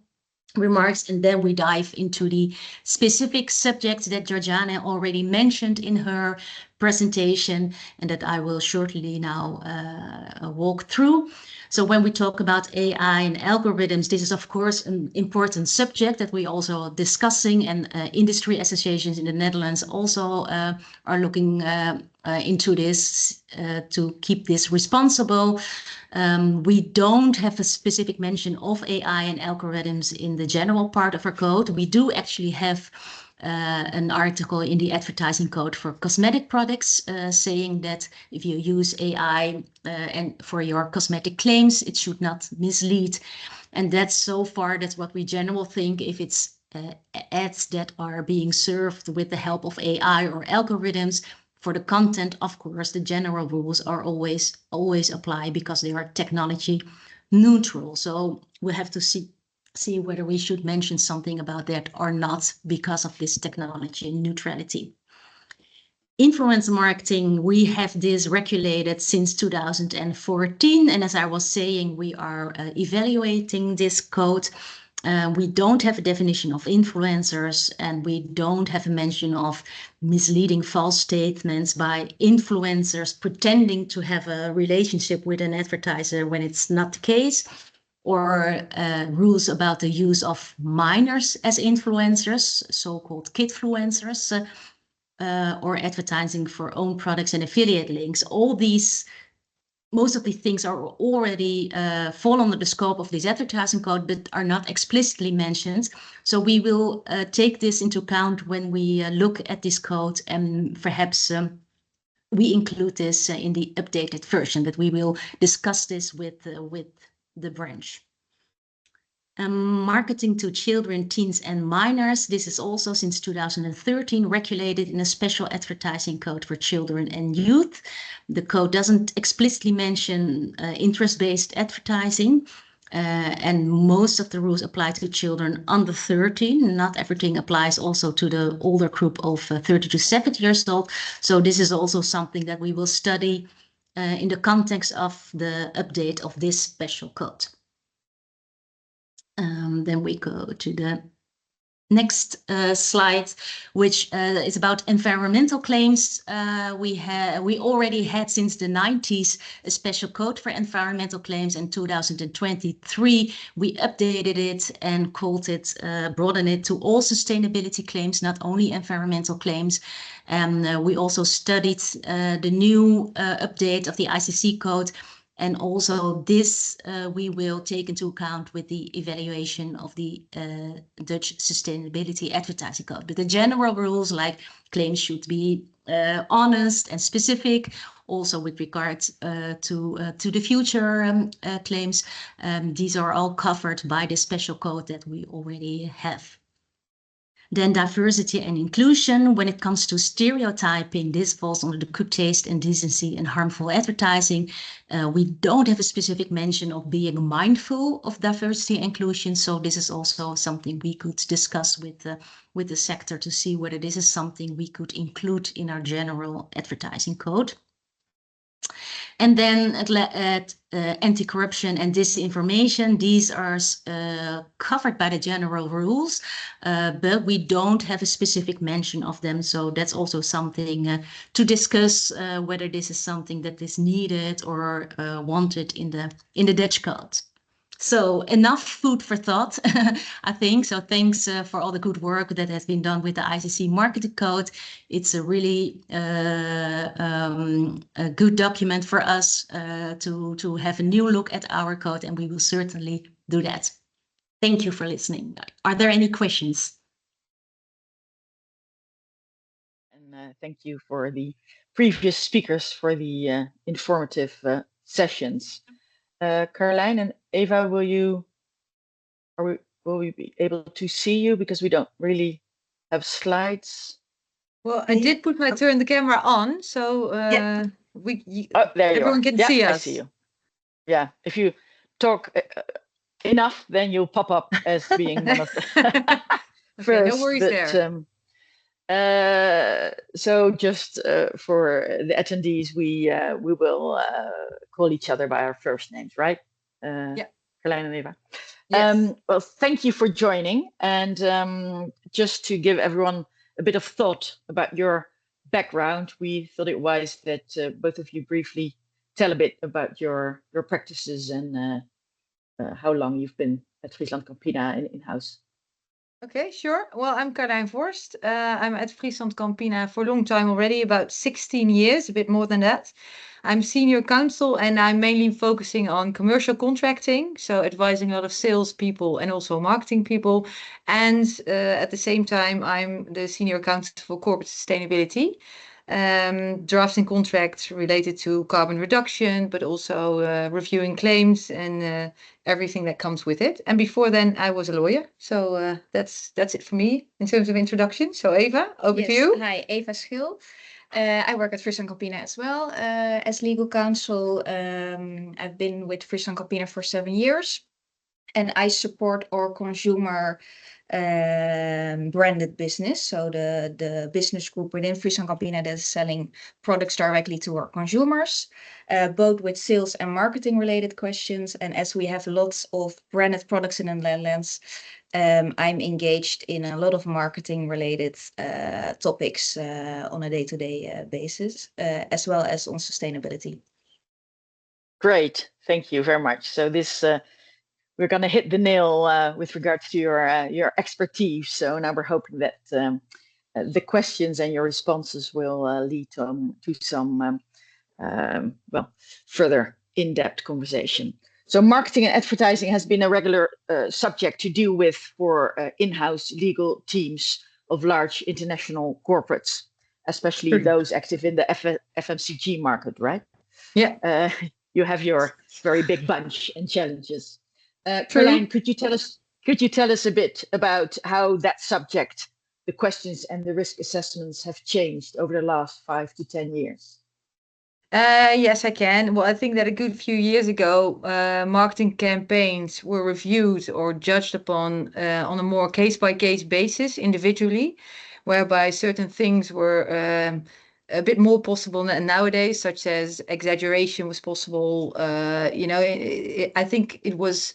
remarks, and then we dive into the specific subjects that Georgiana already mentioned in her presentation and that I will shortly now walk through. So when we talk about AI and algorithms, this is of course an important subject that we also are discussing, and industry associations in the Netherlands also are looking into this to keep this responsible. We don't have a specific mention of AI and algorithms in the general part of our code. We do actually have an article in the advertising code for cosmetic products saying that if you use AI and for your cosmetic claims, it should not mislead. And that's so far, that's what we generally think. If it's ads that are being served with the help of AI or algorithms, for the content, of course, the general rules are always apply because they are technology neutral. So we have to see whether we should mention something about that or not because of this technology neutrality. Influencer marketing, we have this regulated since 2014. And as I was saying, we are evaluating this code. We don't have a definition of influencers, and we don't have a mention of misleading false statements by influencers pretending to have a relationship with an advertiser when it's not the case, or rules about the use of minors as influencers, so-called kidfluencers. or advertising for own products and affiliate links. Most of these things are already fall under the scope of this advertising code, but are not explicitly mentioned. So we will take this into account when we look at this code, and perhaps we include this in the updated version, but we will discuss this with the branch. Marketing to children, teens and minors. This is also since 2013 regulated in a special advertising code for children and youth. The code doesn't explicitly mention interest-based advertising, and most of the rules apply to children under 13. Not everything applies also to the older group of 30 to 70 years old. So this is also something that we will study in the context of the update of this special code. Then we go to the next slide, which is about environmental claims. We already had since the 90s a special code for environmental claims. In 2023, we updated it and called it, broadened it to all sustainability claims, not only environmental claims. And we also studied the new update of the ICC code. And also this we will take into account with the evaluation of the Dutch Sustainability Advertising Code. But the general rules, like claims should be honest and specific, also with regards to the future claims, these are all covered by the special code that we already have. Then diversity and inclusion. When it comes to stereotyping, this falls under the good taste, indecency and harmful advertising. We don't have a specific mention of being mindful of diversity and inclusion. So this is also something we could discuss with the sector to see whether this is something we could include in our general advertising code. And then at anti-corruption and disinformation, these are covered by the general rules, but we don't have a specific mention of them. So that's also something to discuss whether this is something that is needed or wanted in the Dutch code. So enough food for thought, I think. So thanks for all the good work that has been done with the ICC Marketing Code. It's a really a good document for us to have a new look at our code, and we will certainly do that. Thank you for listening. Are there any questions? And thank you for the previous speakers for the informative sessions. Caroline and Eva, will we be able to see you, because we don't really have slides? Well, I did put my turn the camera on, so yeah. There everyone can see us. I see you. Yeah, if you talk enough, then you'll pop up as being one of the okay, no worries there. So just for the attendees, we will call each other by our first names, right? Yeah. Caroline and Eva. Yes. Well, thank you for joining. And just to give everyone a bit of thought about your background, we thought it wise that both of you briefly tell a bit about your practices and how long you've been at Friesland Campina in-house. Okay, sure. Well, I'm Caroline Vorst. I'm at Friesland Campina for a long time already, about 16 years, a bit more than that. I'm senior counsel and I'm mainly focusing on commercial contracting, so advising a lot of sales people and also marketing people. And at the same time, I'm the senior counsel for corporate sustainability, drafting contracts related to carbon reduction, but also reviewing claims and everything that comes with it. And before then, I was a lawyer. So that's it for me in terms of introduction. So Eva, over to you. Hi, Eva Schil. I work at Friesland Campina as well as legal counsel. I've been with Friesland Campina for 7 years, and I support our consumer branded business. So the business group within Friesland Campina that is selling products directly to our consumers, both with sales and marketing related questions. And as we have lots of branded products in the Netherlands, I'm engaged in a lot of marketing related topics on a day-to-day basis, as well as on sustainability. Great, thank you very much. So this we're going to hit the nail with regards to your expertise. So now we're hoping that the questions and your responses will lead to some further in-depth conversation. So marketing and advertising has been a regular subject to deal with for in-house legal teams of large international corporates, especially those active in the FMCG market, right? Yeah. You have your very big bunch and challenges. Carlijn, could you tell us a bit about how that subject, the questions and the risk assessments, have changed over the last 5 to 10 years? Yes, I can. Well, I think that a good few years ago, marketing campaigns were reviewed or judged upon on a more case-by-case basis individually, whereby certain things were a bit more possible than nowadays, such as exaggeration was possible. I think it was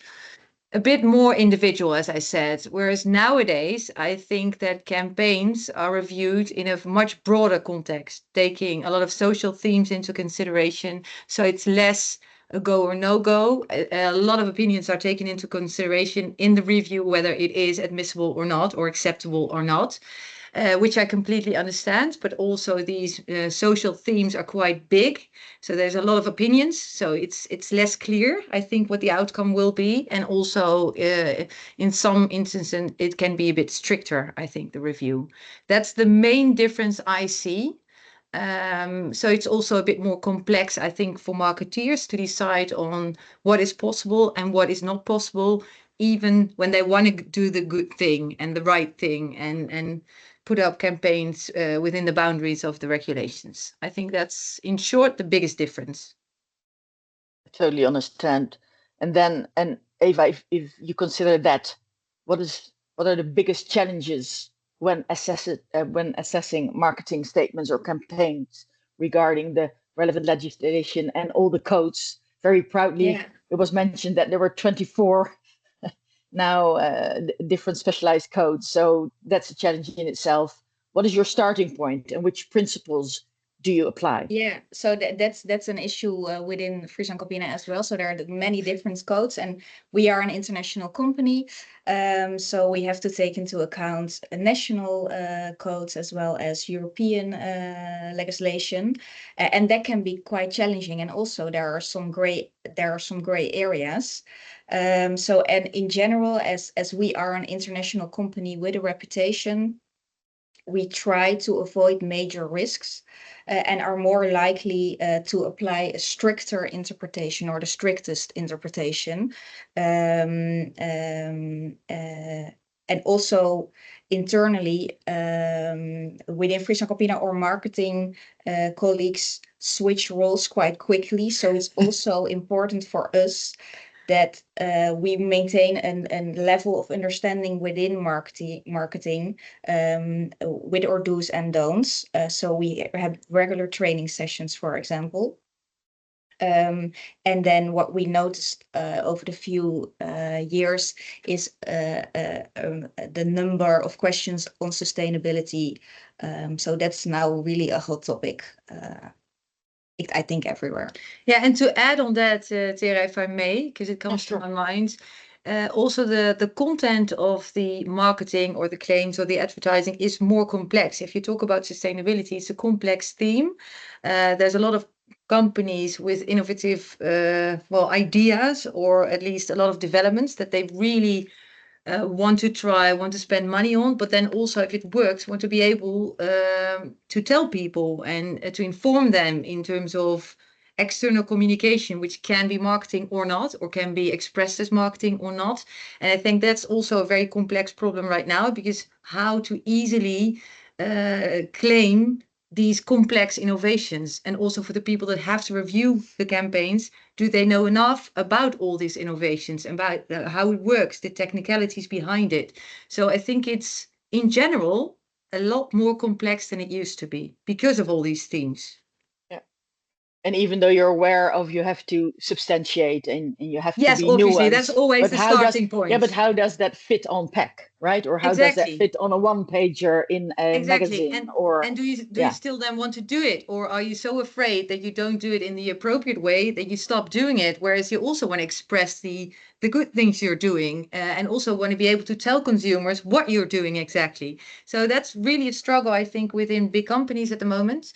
a bit more individual, as I said. Whereas nowadays, I think that campaigns are reviewed in a much broader context, taking a lot of social themes into consideration. So it's less a go or no go. A lot of opinions are taken into consideration in the review, whether it is admissible or not, or acceptable or not. Which I completely understand, but also these social themes are quite big. So there's a lot of opinions. So it's less clear, I think, what the outcome will be. And also in some instances, it can be a bit stricter, I think, the review. That's the main difference I see. So it's also a bit more complex, I think, for marketeers to decide on what is possible and what is not possible, even when they want to do the good thing and the right thing and put up campaigns within the boundaries of the regulations. I think that's, in short, the biggest difference. I totally understand. And Eva, if you consider that, what are the biggest challenges when assessing marketing statements or campaigns regarding the relevant legislation and all the codes? Very proudly, it was mentioned that there were 24 now different specialized codes. So that's a challenge in itself. What is your starting point and which principles do you apply? Yeah, so that's an issue within Friesland Campina as well. So there are many different codes, and we are an international company. So we have to take into account national codes as well as European legislation, and that can be quite challenging. And also there are some gray areas. So, and in general, as we are an international company with a reputation, we try to avoid major risks and are more likely to apply a stricter interpretation or the strictest interpretation. And also internally within Friesland Campina, our marketing colleagues switch roles quite quickly. So it's also important for us that we maintain a level of understanding within marketing with our do's and don'ts. So we have regular training sessions, for example. And then what we noticed over the few years is the number of questions on sustainability. So that's now really a hot topic. I think everywhere. Yeah, and to add on that, Tera, if I may, because it comes to my mind, also the content of the marketing or the claims or the advertising is more complex. If you talk about sustainability, it's a complex theme. There's a lot of companies with innovative ideas, or at least a lot of developments that they really want to spend money on, but then also, if it works, want to be able to tell people and to inform them in terms of external communication, which can be marketing or not, or can be expressed as marketing or not. And I think that's also a very complex problem right now, because how to easily claim these complex innovations, and also for the people that have to review the campaigns, do they know enough about all these innovations, about how it works, the technicalities behind it? So I think it's, in general, a lot more complex than it used to be because of all these themes. Yeah. And even though you're aware of, you have to substantiate and you have to be obviously, nuanced. that's always the starting point. Yeah, but how does that fit on pack, right? Or how does that fit on a one-pager in a magazine? And do you still then want to do it? Or are you so afraid that you don't do it in the appropriate way that you stop doing it? Whereas you also want to express the good things you're doing and also want to be able to tell consumers what you're doing exactly. So that's really a struggle, I think, within big companies at the moment.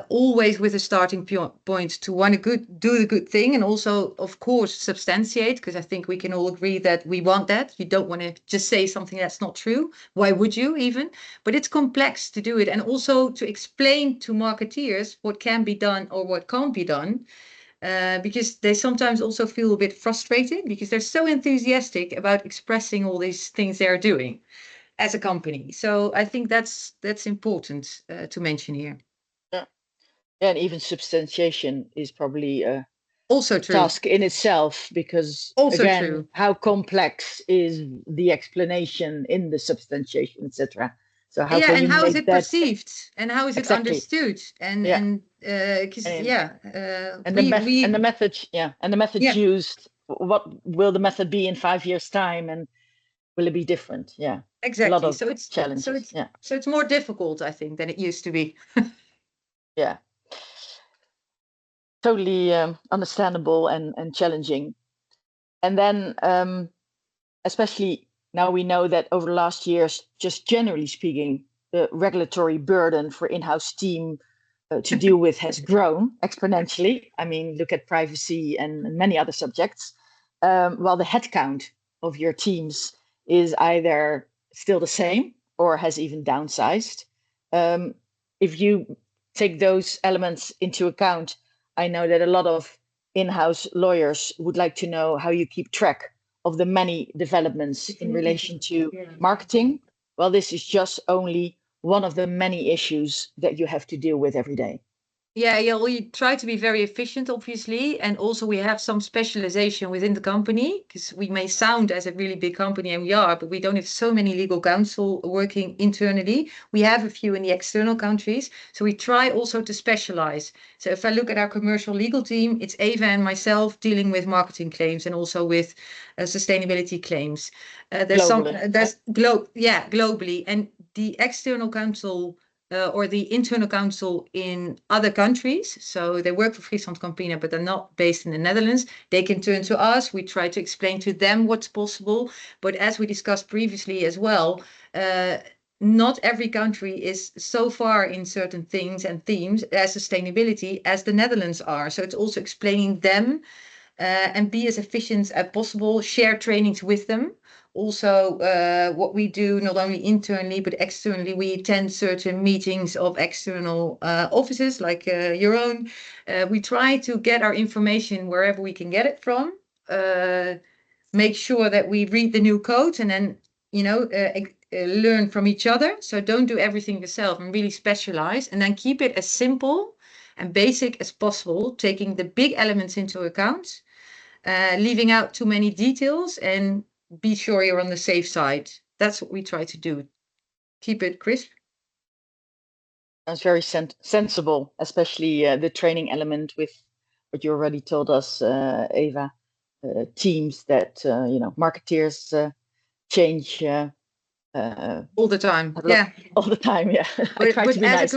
Always with a starting point to want to do the good thing and also, of course, substantiate, because I think we can all agree that we want that. You don't want to just say something that's not true. Why would you even? But it's complex to do it and also to explain to marketeers what can be done or what can't be done. Because they sometimes also feel a bit frustrated because they're so enthusiastic about expressing all these things they're doing as a company. So I think that's important to mention here. And even substantiation is probably a also true task in itself, because also again, true. How complex is the explanation in the substantiation, etc. So how can you how make is it that perceived and how is it understood and the method used, what will the method be in 5 years time, and will it be different? Exactly. A lot of so it's challenges. So it's more difficult, I think, than it used to be. Totally understandable and challenging. And then especially now we know that over the last years, just generally speaking, the regulatory burden for in-house team to deal with has grown exponentially. I mean, look at privacy and many other subjects, while the headcount of your teams is either still the same or has even downsized. If you take those elements into account, I know that a lot of in-house lawyers would like to know how you keep track of the many developments in relation to marketing. Well, this is just only one of the many issues that you have to deal with every day. We try to be very efficient, obviously, and also we have some specialization within the company, because we may sound as a really big company, and we are, but we don't have so many legal counsel working internally. We have a few in the external countries, so we try also to specialize. So if I look at our commercial legal team, it's Eva and myself dealing with marketing claims and also with sustainability claims. Globally, and the external counsel or the internal counsel in other countries. So they work for Friesland Campina, but they're not based in the Netherlands. They can turn to us. We try to explain to them what's possible. But as we discussed previously as well, not every country is so far in certain things and themes as sustainability as the Netherlands are. So it's also explaining them and be as efficient as possible, share trainings with them. Also, what we do not only internally but externally, we attend certain meetings of external offices like your own. We try to get our information wherever we can get it from. Make sure that we read the new codes and then, learn from each other. So don't do everything yourself and really specialize, and then keep it as simple and basic as possible, taking the big elements into account, leaving out too many details, and be sure you're on the safe side. That's what we try to do. Keep it crisp. That's very sensible, especially the training element with what you already told us, Eva. Teams that, marketeers change all the time. All the time. I try to be nice.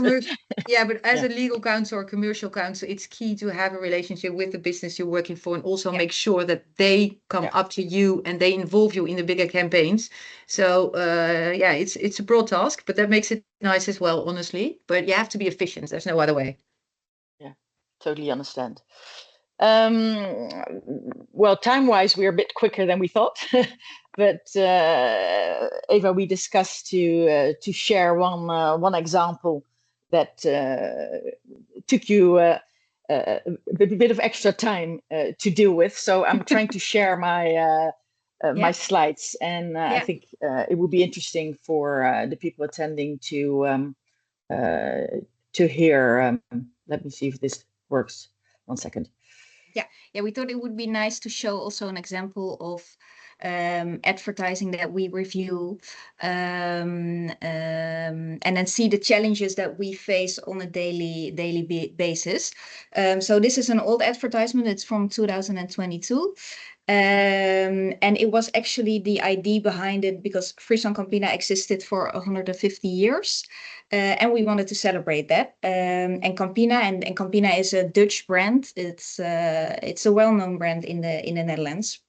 But as a legal counsel or commercial counsel, it's key to have a relationship with the business you're working for, and also make sure that they come up to you and they involve you in the bigger campaigns. So it's a broad task, but that makes it nice as well, honestly. But you have to be efficient. There's no other way. Yeah, totally understand. Well, time-wise, we're a bit quicker than we thought. But Eva, we discussed to share one example that took you a bit of extra time to deal with. So I'm trying to share my my slides, and I think it would be interesting for the people attending to hear. Let me see if this works. 1 second. We thought it would be nice to show also an example of advertising that we review, and then see the challenges that we face on a daily basis. So this is an old advertisement. It's from 2022. And it was actually the idea behind it because Friesland Campina existed for 150 years, and we wanted to celebrate that. And Campina is a Dutch brand. It's a well-known brand in the Netherlands.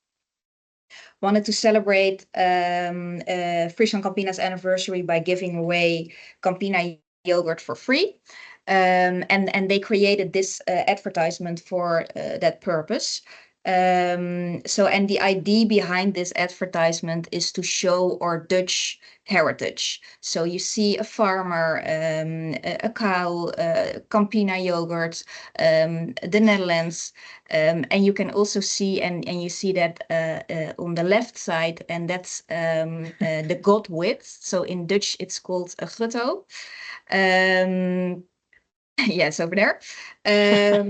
Wanted to celebrate Friesland Campina's anniversary by giving away Campina yogurt for free. And they created this advertisement for that purpose. And the idea behind this advertisement is to show our Dutch heritage. So you see a farmer, a cow, Campina yogurt, the Netherlands, and you can also see, and you see that on the left side, and that's the god width. So in Dutch, it's called a grutto. Yes, over there. The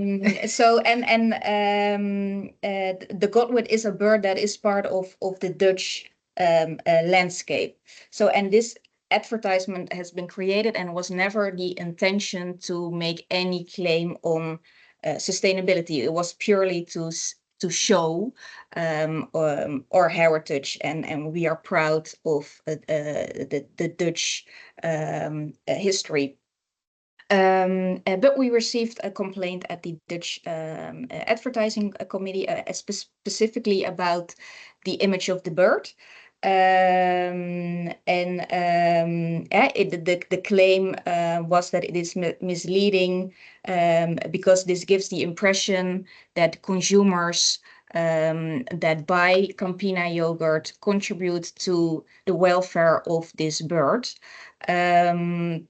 godwit is a bird that is part of the Dutch landscape. So, and this advertisement has been created and was never the intention to make any claim on sustainability. It was purely to show our heritage, and we are proud of the Dutch history. But we received a complaint at the Dutch advertising committee specifically about the image of the bird. The claim was that it is misleading because this gives the impression that consumers that buy Campina yogurt contribute to the welfare of this bird. And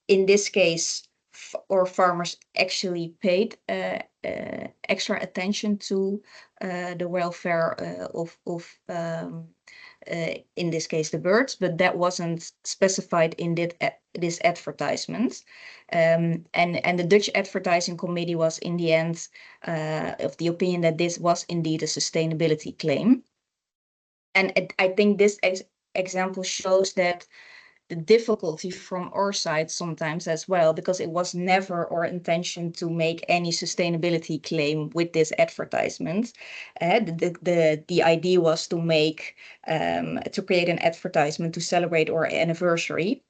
in this case, our farmers actually paid extra attention to the welfare of in this case, the birds, but that wasn't specified in this advertisement. And the Dutch Advertising Committee was in the end of the opinion that this was indeed a sustainability claim. And I think this example shows that the difficulty from our side sometimes as well, because it was never our intention to make any sustainability claim with this advertisement. The idea was to create an advertisement to celebrate our anniversary.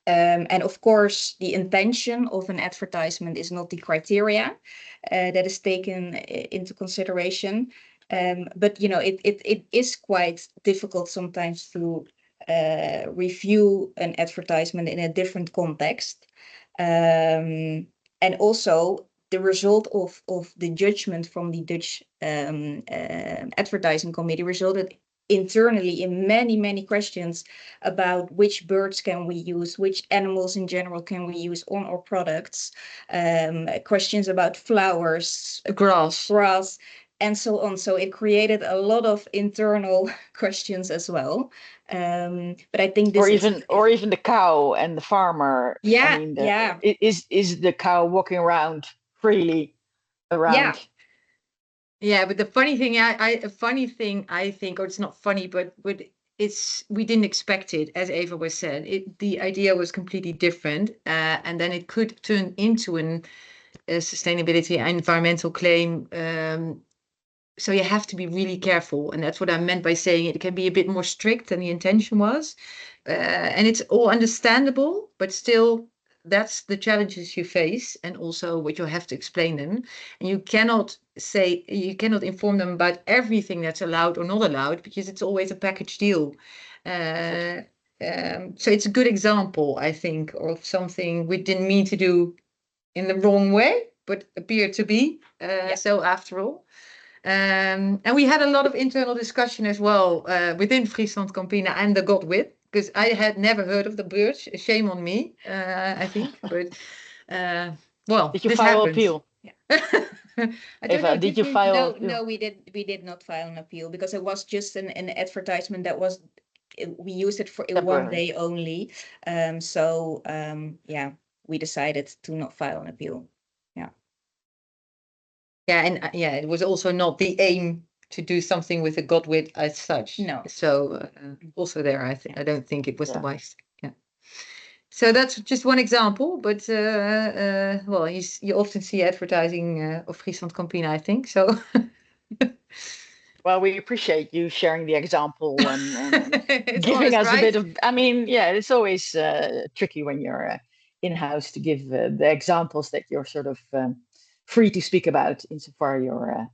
And of course, the intention of an advertisement is not the criteria that is taken into consideration. But it is quite difficult sometimes to review an advertisement in a different context. And also the result of the judgment from the Dutch advertising committee resulted internally in many questions about which birds can we use, which animals in general can we use on our products, questions about flowers, grass, and so on. So it created a lot of internal questions as well. But I think this or even the cow and the farmer. Yeah, I mean, is the cow walking around freely around? Yeah, but the funny thing, I think, or it's not funny, but we didn't expect it, as Eva was said. The idea was completely different, and then it could turn into a sustainability and environmental claim. So you have to be really careful, and that's what I meant by saying it can be a bit more strict than the intention was. And it's all understandable, but still, that's the challenges you face, and also what you have to explain them. And you cannot inform them about everything that's allowed or not allowed, because it's always a package deal. So it's a good example, I think, of something we didn't mean to do in the wrong way, but appeared to be. So after all. And we had a lot of internal discussion as well within Friesland Campina and the Godwit, because I had never heard of the bird. Shame on me, I think. But well, did you file appeal? Eva, did you file? No, we did not file an appeal, because it was just an advertisement that was. We used it for one day only. Yeah, we decided to not file an appeal. Yeah, and it was also not the aim to do something with the godwit as such. No. So also there, I don't think it was the wise. Yeah. So that's just one example, but well, you often see advertising of Friesland Campina, I think. So. Well, we appreciate you sharing the example and giving us a bit of. I mean, yeah, it's always tricky when you're in-house to give the examples that you're sort of free to speak about insofar you're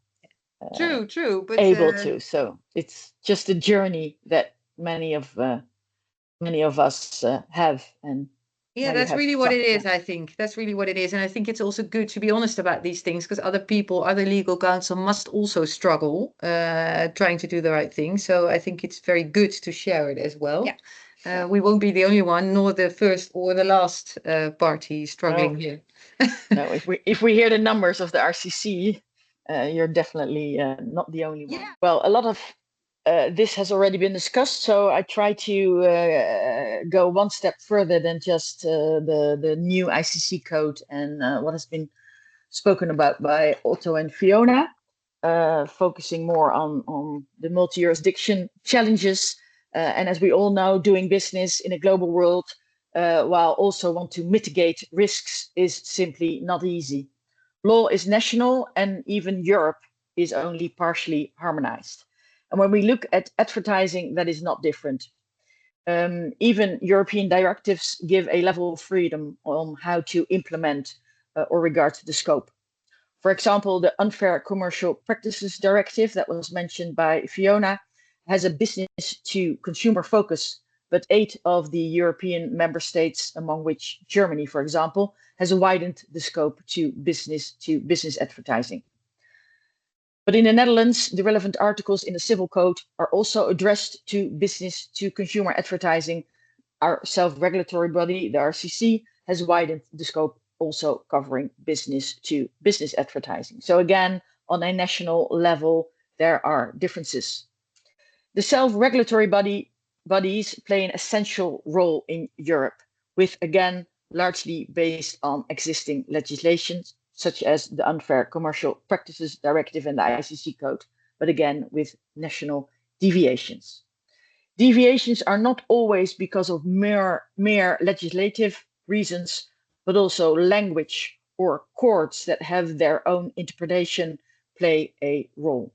true, but able to. So it's just a journey that many of us have, and yeah, that's really what it is. I think that's really what it is, and I think it's also good to be honest about these things, because other legal counsel must also struggle trying to do the right thing. So I think it's very good to share it as well. Yeah. We won't be the only one, nor the first or the last party struggling here. No, if we hear the numbers of the RCC, you're definitely not the only one. Well, a lot of this has already been discussed, so I try to go one step further than just the new ICC code and what has been spoken about by Otto and Fiona, focusing more on the multi-jurisdiction challenges. And as we all know, doing business in a global world while also want to mitigate risks is simply not easy. Law is national, and even Europe is only partially harmonized. And when we look at advertising, that is not different. Even European directives give a level of freedom on how to implement or regard the scope. For example, the Unfair Commercial Practices Directive that was mentioned by Fiona has a business to consumer focus, but 8 of the European member states, among which Germany, for example, has widened the scope to business advertising. But in the Netherlands, the relevant articles in the Civil Code are also addressed to business to consumer advertising. Our self-regulatory body, the RCC, has widened the scope, also covering business to business advertising. So again, on a national level, there are differences. The self-regulatory bodies play an essential role in Europe, with again, largely based on existing legislation, such as the Unfair Commercial Practices Directive and the ICC Code, but again, with national deviations. Deviations are not always because of mere legislative reasons, but also language or courts that have their own interpretation play a role.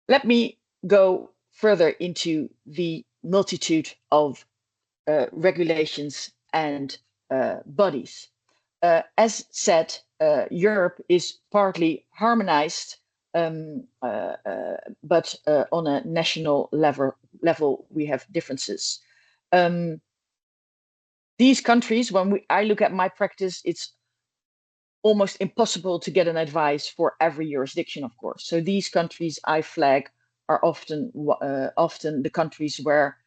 Let me go further into the multitude of regulations and bodies. As said, Europe is partly harmonized, but on a national level we have differences. These countries, when I look at my practice, it's almost impossible to get an advice for every jurisdiction, of course. So these countries I flag are often the countries where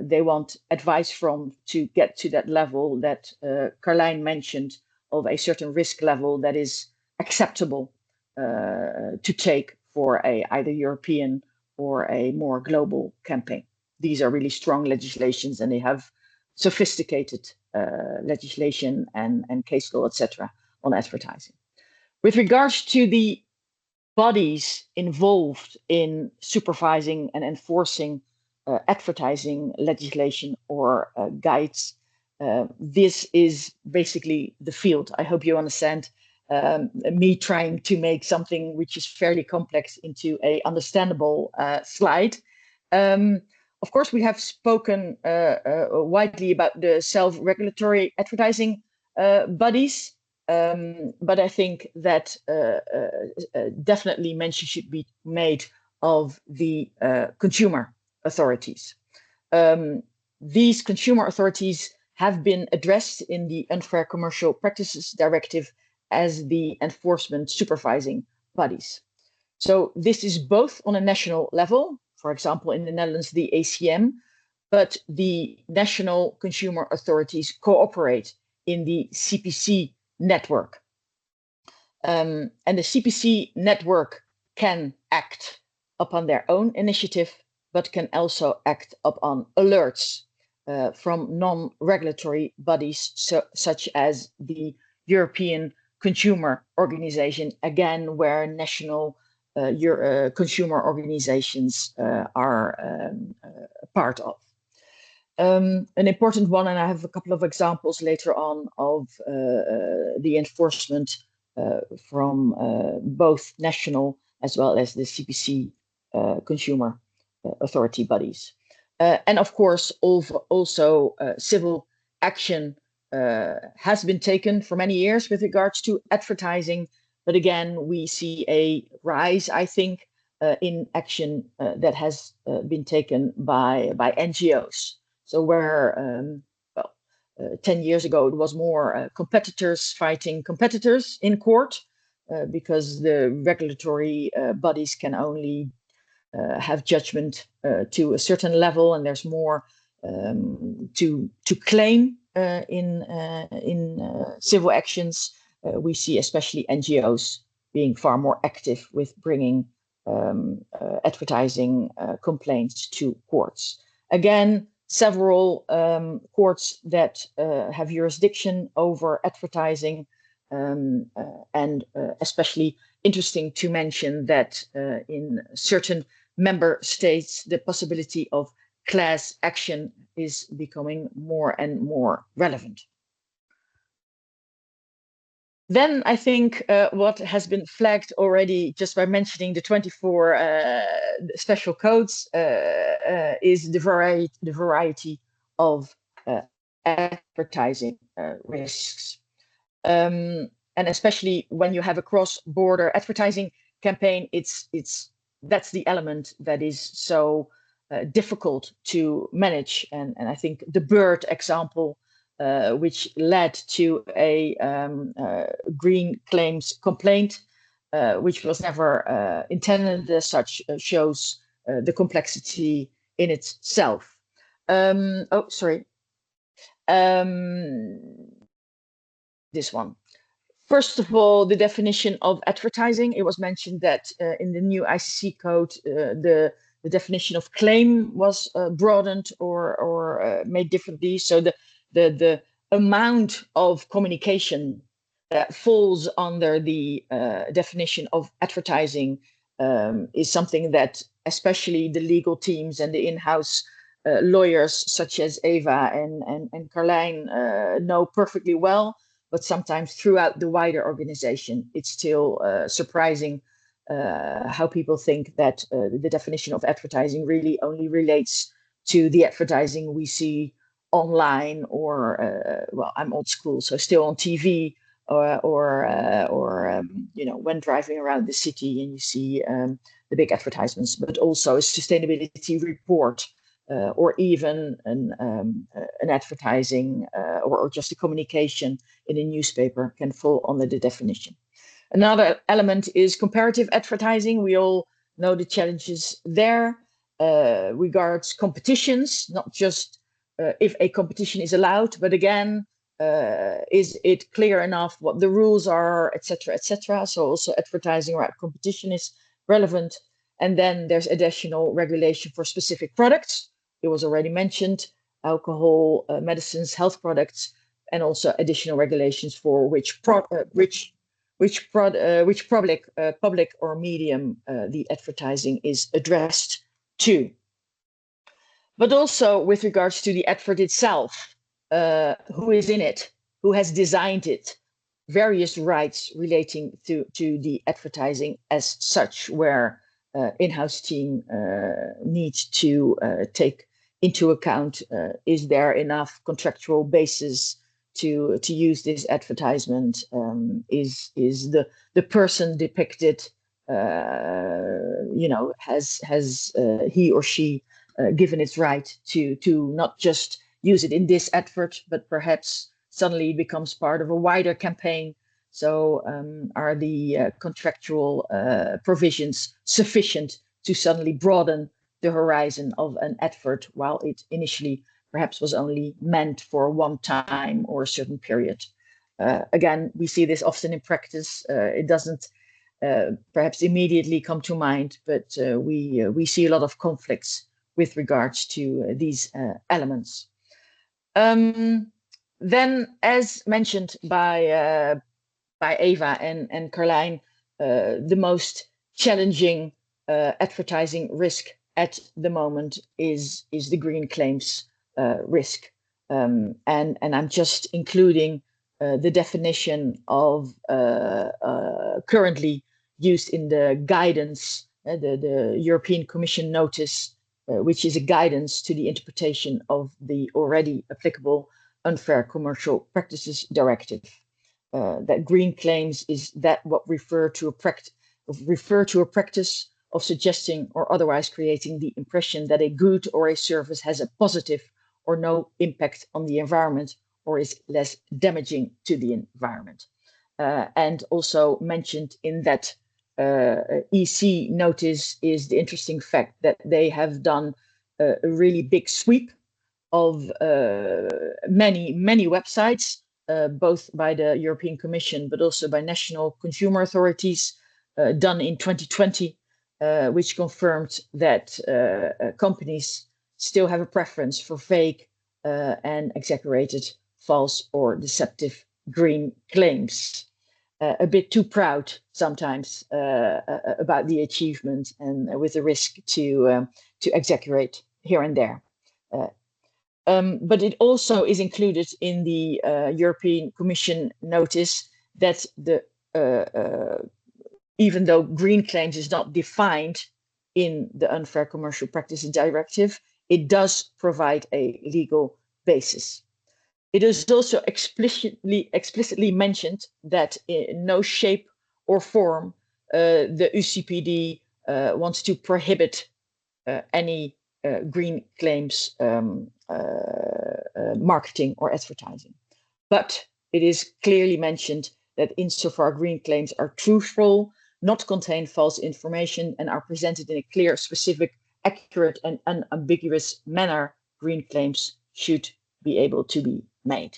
they want advice from to get to that level that Carlijn mentioned, of a certain risk level that is acceptable to take for either European or a more global campaign. These are really strong legislations, and they have sophisticated legislation and case law, etc., on advertising. With regards to the bodies involved in supervising and enforcing advertising legislation or guides, this is basically the field. I hope you understand me trying to make something which is fairly complex into a understandable slide. Of course, we have spoken widely about the self-regulatory advertising bodies, but I think that definitely mention should be made of the consumer authorities. These consumer authorities have been addressed in the Unfair Commercial Practices Directive as the enforcement supervising bodies. So this is both on a national level, for example, in the Netherlands, the ACM, but the national consumer authorities cooperate in the CPC network. And the CPC network can act upon their own initiative, but can also act upon alerts from non-regulatory bodies, such as the European consumer organization, again, where national consumer organizations are part of. An important one, and I have a couple of examples later on of the enforcement from both national as well as the CPC consumer authority bodies. And of course, also civil action has been taken for many years with regards to advertising. But again, we see a rise, I think, in action that has been taken by NGOs. So where, 10 years ago, it was more competitors fighting competitors in court because the regulatory bodies can only have judgment to a certain level, and there's more to claim in civil actions. We see especially NGOs being far more active with bringing advertising complaints to courts. Again, several courts that have jurisdiction over advertising, and especially interesting to mention that in certain member states, the possibility of class action is becoming more and more relevant. Then I think what has been flagged already just by mentioning the 24 special codes is the variety of advertising risks. And especially when you have a cross-border advertising campaign, that's the element that is so difficult to manage. And I think the bird example, which led to a green claims complaint, which was never intended as such, shows the complexity in itself. Oh, sorry. This one. First of all, the definition of advertising. It was mentioned that in the new ICC code, the definition of claim was broadened or made differently. So the amount of communication that falls under the definition of advertising is something that especially the legal teams and the in-house lawyers such as Eva and Carlijn know perfectly well, but sometimes throughout the wider organization, it's still surprising how people think that the definition of advertising really only relates to the advertising we see online or, well, I'm old school, so still on TV or you know, when driving around the city and you see the big advertisements, but also a sustainability report or even an advertising or just a communication in a newspaper can fall under the definition. Another element is comparative advertising. We all know the challenges there regards competitions, not just if a competition is allowed, but again, is it clear enough what the rules are, etc., etc. So also advertising around competition is relevant. And then there's additional regulation for specific products. It was already mentioned, alcohol, medicines, health products, and also additional regulations for which public or medium the advertising is addressed to. But also with regards to the advert itself, who is in it, who has designed it, various rights relating to the advertising as such, where in-house team needs to take into account, is there enough contractual basis to use this advertisement? Is the person depicted, you know, has he or she given its right to not just use it in this advert, but perhaps suddenly it becomes part of a wider campaign? So are the contractual provisions sufficient to suddenly broaden the horizon of an advert, while it initially perhaps was only meant for one time or a certain period? Again, we see this often in practice. It doesn't perhaps immediately come to mind, but we see a lot of conflicts with regards to these elements. Then, as mentioned by by Eva and Carlijn, the most challenging advertising risk at the moment is the green claims risk. And I'm just including the definition of currently used in the guidance, the European Commission notice, which is a guidance to the interpretation of the already applicable Unfair Commercial Practices Directive. That green claims is that what refer to a practice of suggesting or otherwise creating the impression that a good or a service has a positive or no impact on the environment or is less damaging to the environment. And also mentioned in that EC notice is the interesting fact that they have done a really big sweep of many websites, both by the European Commission, but also by national consumer authorities, done in 2020, which confirmed that companies still have a preference for fake and exaggerated, false or deceptive green claims. A bit too proud sometimes about the achievement and with the risk to exaggerate here and there. But it also is included in the European Commission notice that even though green claims is not defined in the Unfair Commercial Practices Directive, it does provide a legal basis. It is also explicitly mentioned that in no shape or form the UCPD wants to prohibit any green claims marketing or advertising. But it is clearly mentioned that insofar green claims are truthful, not contain false information, and are presented in a clear, specific, accurate, and unambiguous manner, green claims should be able to be made.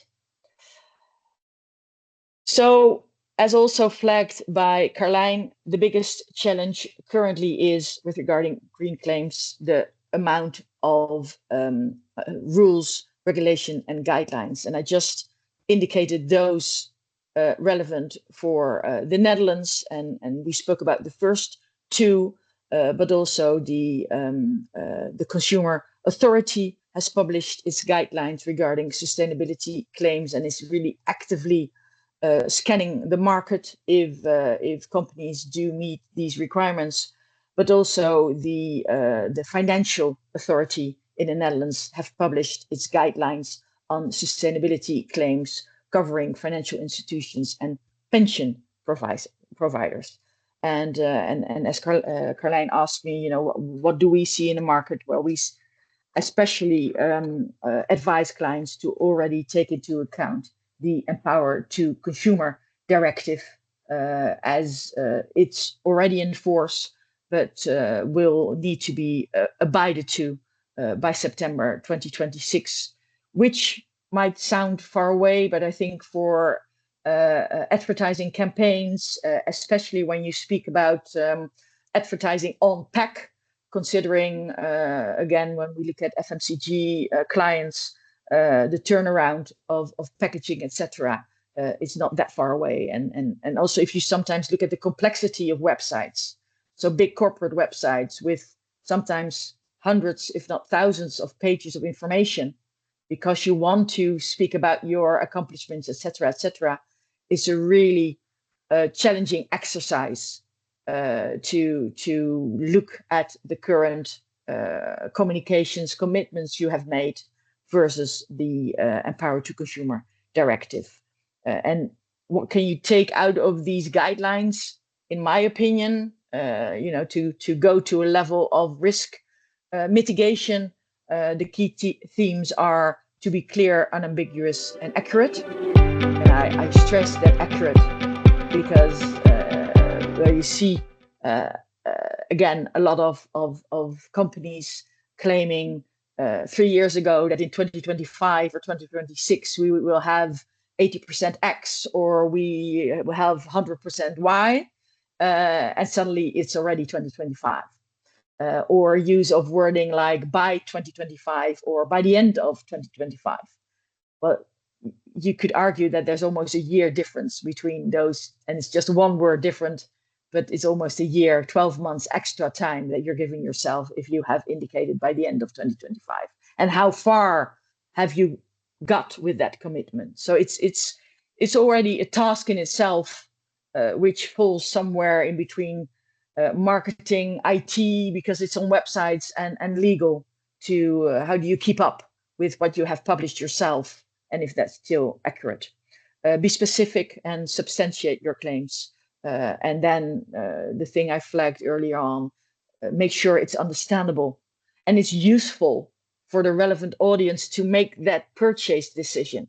So, as also flagged by Carlijn, the biggest challenge currently is, with regarding green claims, the amount of rules, regulation, and guidelines. And I just indicated those relevant for the Netherlands, and we spoke about the first two, but also the Consumer Authority has published its guidelines regarding sustainability claims and is really actively scanning the market if companies do meet these requirements. But also the Financial Authority in the Netherlands have published its guidelines on sustainability claims covering financial institutions and pension providers. And as Carlijn asked me, what do we see in the market? Well, we especially advise clients to already take into account the Empower to Consumer Directive as it's already in force, but will need to be abided to by September 2026, which might sound far away, but I think for advertising campaigns, especially when you speak about advertising on pack, considering, again, when we look at FMCG clients, the turnaround of packaging, etc., it's not that far away. And also, if you sometimes look at the complexity of websites, so big corporate websites with sometimes hundreds, if not thousands of pages of information, because you want to speak about your accomplishments, etc., it's a really challenging exercise to look at the current communications commitments you have made versus the Empower to Consumer Directive. And what can you take out of these guidelines? In my opinion, to go to a level of risk mitigation, the key themes are to be clear, unambiguous, and accurate. And I stress that accurate because where you see, again, a lot of companies claiming 3 years ago that in 2025 or 2026 we will have 80% X or we will have 100% Y, and suddenly it's already 2025. Or use of wording like by 2025 or by the end of 2025. Well, you could argue that there's almost a year difference between those, and it's just one word different, but it's almost a year, 12 months extra time that you're giving yourself if you have indicated by the end of 2025. And how far have you got with that commitment? So it's already a task in itself, which falls somewhere in between marketing, IT, because it's on websites, and legal, to how do you keep up with what you have published yourself, and if that's still accurate. Be specific and substantiate your claims. And then the thing I flagged earlier on, make sure it's understandable and it's useful for the relevant audience to make that purchase decision.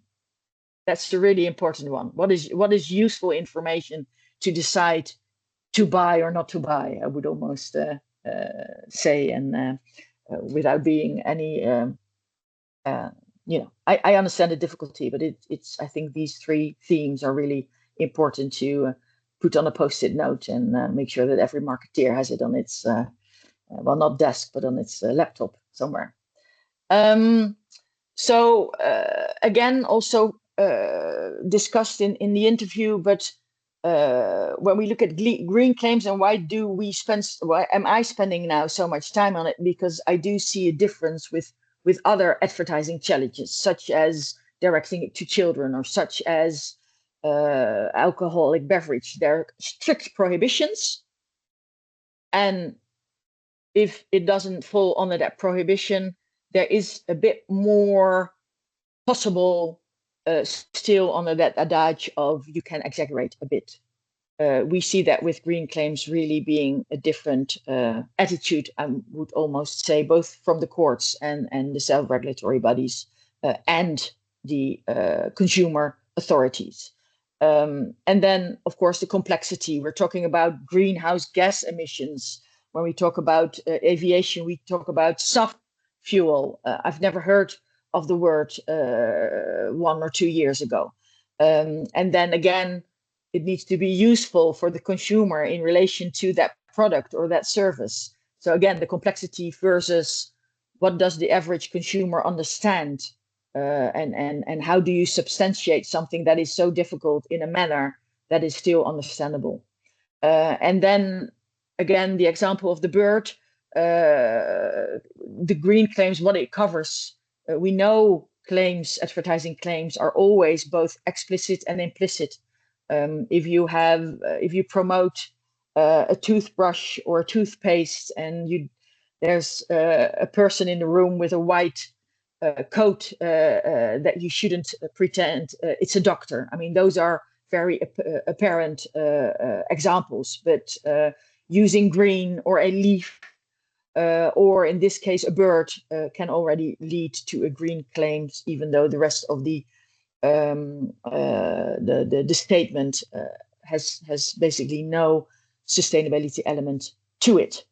That's the really important one. What is useful information to decide to buy or not to buy, I would almost say, and without being any, I understand the difficulty, but it's I think these 3 themes are really important to put on a post-it note and make sure that every marketeer has it on its, well, not desk, but on its laptop somewhere. So again, also discussed in the interview, but when we look at green claims and why am I spending now so much time on it? Because I do see a difference with other advertising challenges, such as directing it to children, or such as alcoholic beverage. There are strict prohibitions, and if it doesn't fall under that prohibition, there is a bit more possible still under that adage of you can exaggerate a bit. We see that with green claims really being a different attitude, I would almost say, both from the courts and the self-regulatory bodies and the consumer authorities. And then, of course, the complexity. We're talking about greenhouse gas emissions. When we talk about aviation, we talk about soft fuel. I've never heard of the word 1 or 2 years ago. And then again, it needs to be useful for the consumer in relation to that product or that service. So again, the complexity versus what does the average consumer understand, and how do you substantiate something that is so difficult in a manner that is still understandable. And then again, the example of the bird, the green claims, what it covers. We know claims, advertising claims, are always both explicit and implicit. If you promote a toothbrush or a toothpaste, and there's a person in the room with a white coat that you shouldn't pretend it's a doctor. I mean, those are very apparent examples, but using green or a leaf, or in this case a bird, can already lead to a green claims, even though the rest of the statement has basically no sustainability element to it.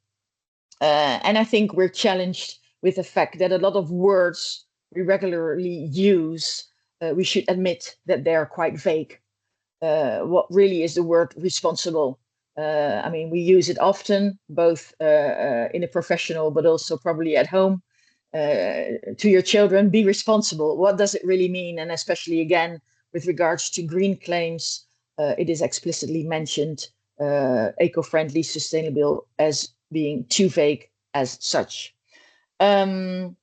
And I think we're challenged with the fact that a lot of words we regularly use, we should admit that they are quite vague. What really is the word responsible? I mean, we use it often, both in a professional, but also probably at home. To your children, be responsible. What does it really mean? And especially again, with regards to green claims, it is explicitly mentioned, eco-friendly, sustainable, as being too vague as such. So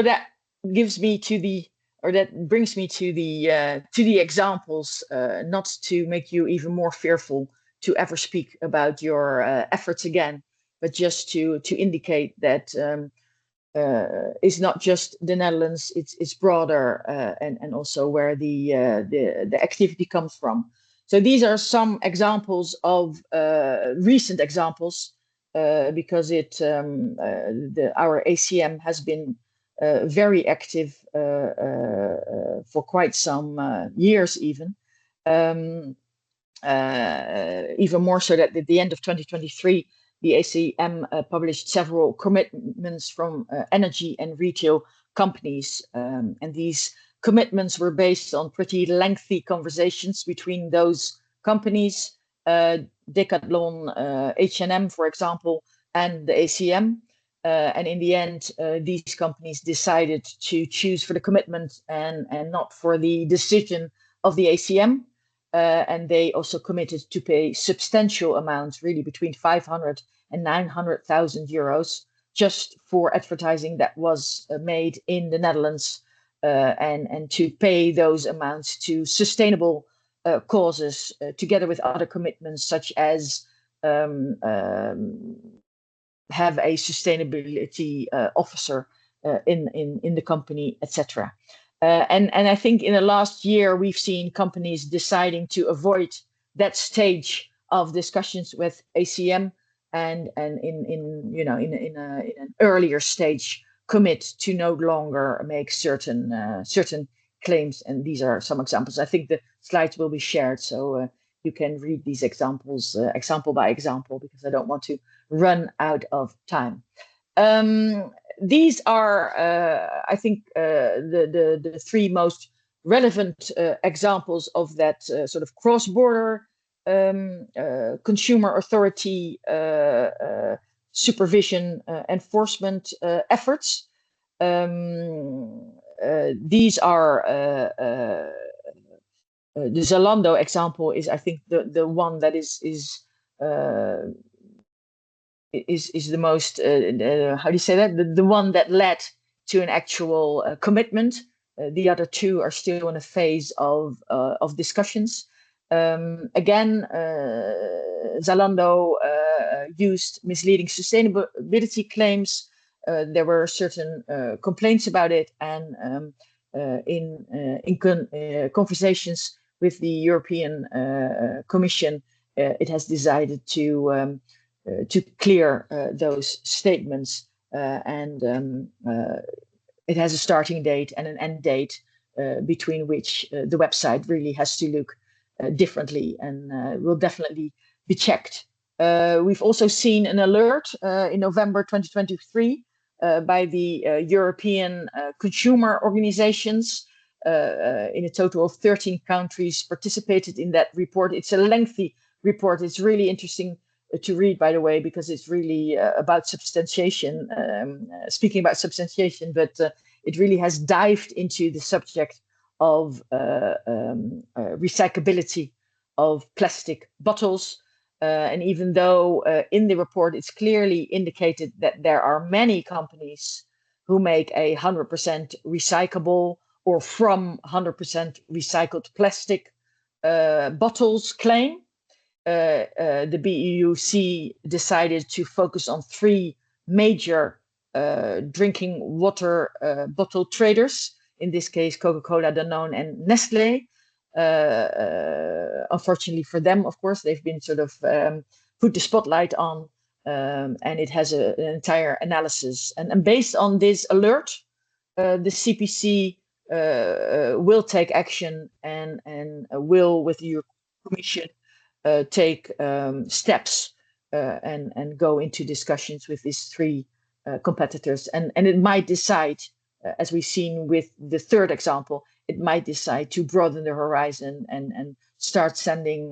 that brings me to the examples, not to make you even more fearful to ever speak about your efforts again, but just to indicate that it's not just the Netherlands, it's broader, and also where the activity comes from. So these are some examples of recent examples, because our ACM has been very active for quite some years, even more so that at the end of 2023, the ACM published several commitments from energy and retail companies. And these commitments were based on pretty lengthy conversations between those companies, Decathlon, H&M, for example, and the ACM. And in the end, these companies decided to choose for the commitment and not for the decision of the ACM. And they also committed to pay substantial amounts, really between 500 and 900,000 euros, just for advertising that was made in the Netherlands, and to pay those amounts to sustainable causes, together with other commitments such as have a sustainability officer in the company, etc. And I think in the last year we've seen companies deciding to avoid that stage of discussions with ACM, and in an earlier stage commit to no longer make certain claims. And these are some examples. I think the slides will be shared, so you can read these examples example by example, because I don't want to run out of time. These are, I think, the three most relevant examples of that sort of cross-border consumer authority supervision enforcement efforts. These are the Zalando example is, I think, the one that is the most how do you say that, the one that led to an actual commitment. The other two are still in a phase of discussions. Again, Zalando used misleading sustainability claims. There were certain complaints about it, and in conversations with the European Commission, it has decided to clear those statements, and it has a starting date and an end date, between which the website really has to look differently, and will definitely be checked. We've also seen an alert in November 2023 by the European consumer organizations. In a total of 13 countries participated in that report. It's a lengthy report. It's really interesting to read, by the way, because it's really about substantiation, speaking about substantiation, but it really has dived into the subject of recyclability of plastic bottles. And even though in the report it's clearly indicated that there are many companies who make 100% recyclable or from 100% recycled plastic bottles claim, the BEUC decided to focus on three major drinking water bottle traders, in this case Coca-Cola, Danone and Nestle. Unfortunately for them, of course, they've been sort of put the spotlight on, and it has an entire analysis. And based on this alert, the CPC will take action and will, with the European Commission, take steps and go into discussions with these three competitors. And it might decide, as we've seen with the third example, it might decide to broaden the horizon and start sending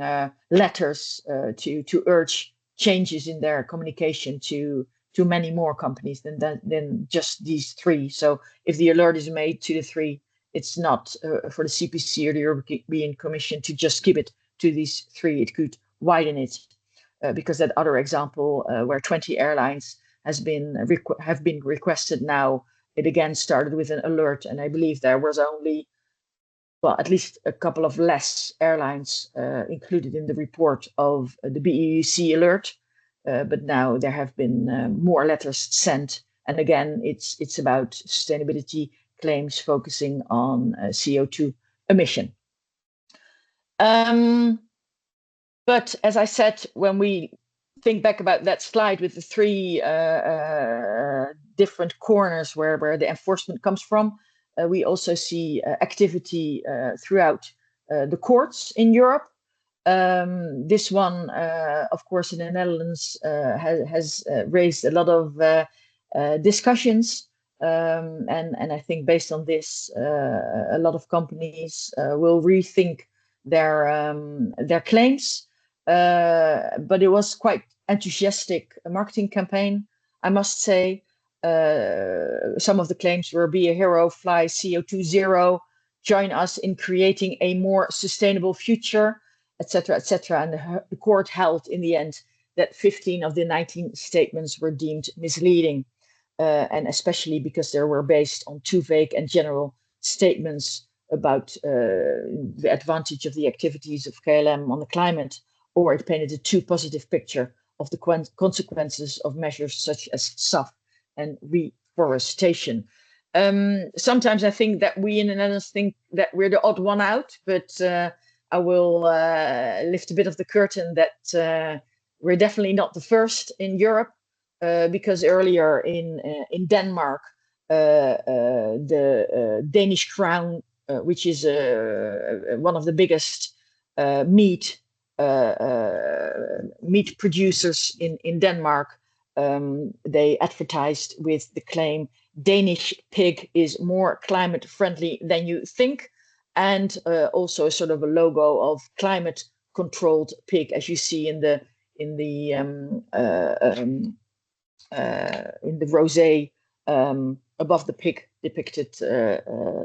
letters to urge changes in their communication to many more companies than just these three. So if the alert is made to the three, it's not for the CPC or the European Commission to just keep it to these three. It could widen it, because that other example where 20 airlines have been requested now, it again started with an alert, and I believe there was only, well, at least a couple of less airlines included in the report of the BEUC alert, but now there have been more letters sent, and again it's about sustainability claims focusing on CO2 emission. But as I said, when we think back about that slide with the three different corners where the enforcement comes from, we also see activity throughout the courts in Europe. This one, of course, in the Netherlands has raised a lot of discussions. And I think based on this, a lot of companies will rethink their claims. But it was quite enthusiastic marketing campaign, I must say. Some of the claims were be a hero, fly CO2 zero, join us in creating a more sustainable future, etc., etc. And the court held in the end that 15 of the 19 statements were deemed misleading, and especially because they were based on too vague and general statements about the advantage of the activities of KLM on the climate, or it painted a too positive picture of the consequences of measures such as SAF and reforestation. Sometimes I think that we in the Netherlands think that we're the odd one out, but I will lift a bit of the curtain that we're definitely not the first in Europe, because earlier in Denmark, the Danish Crown, which is one of the biggest meat producers in Denmark, they advertised with the claim, Danish pig is more climate friendly than you think, and also sort of a logo of climate controlled pig, as you see in the rosé above the pig depicted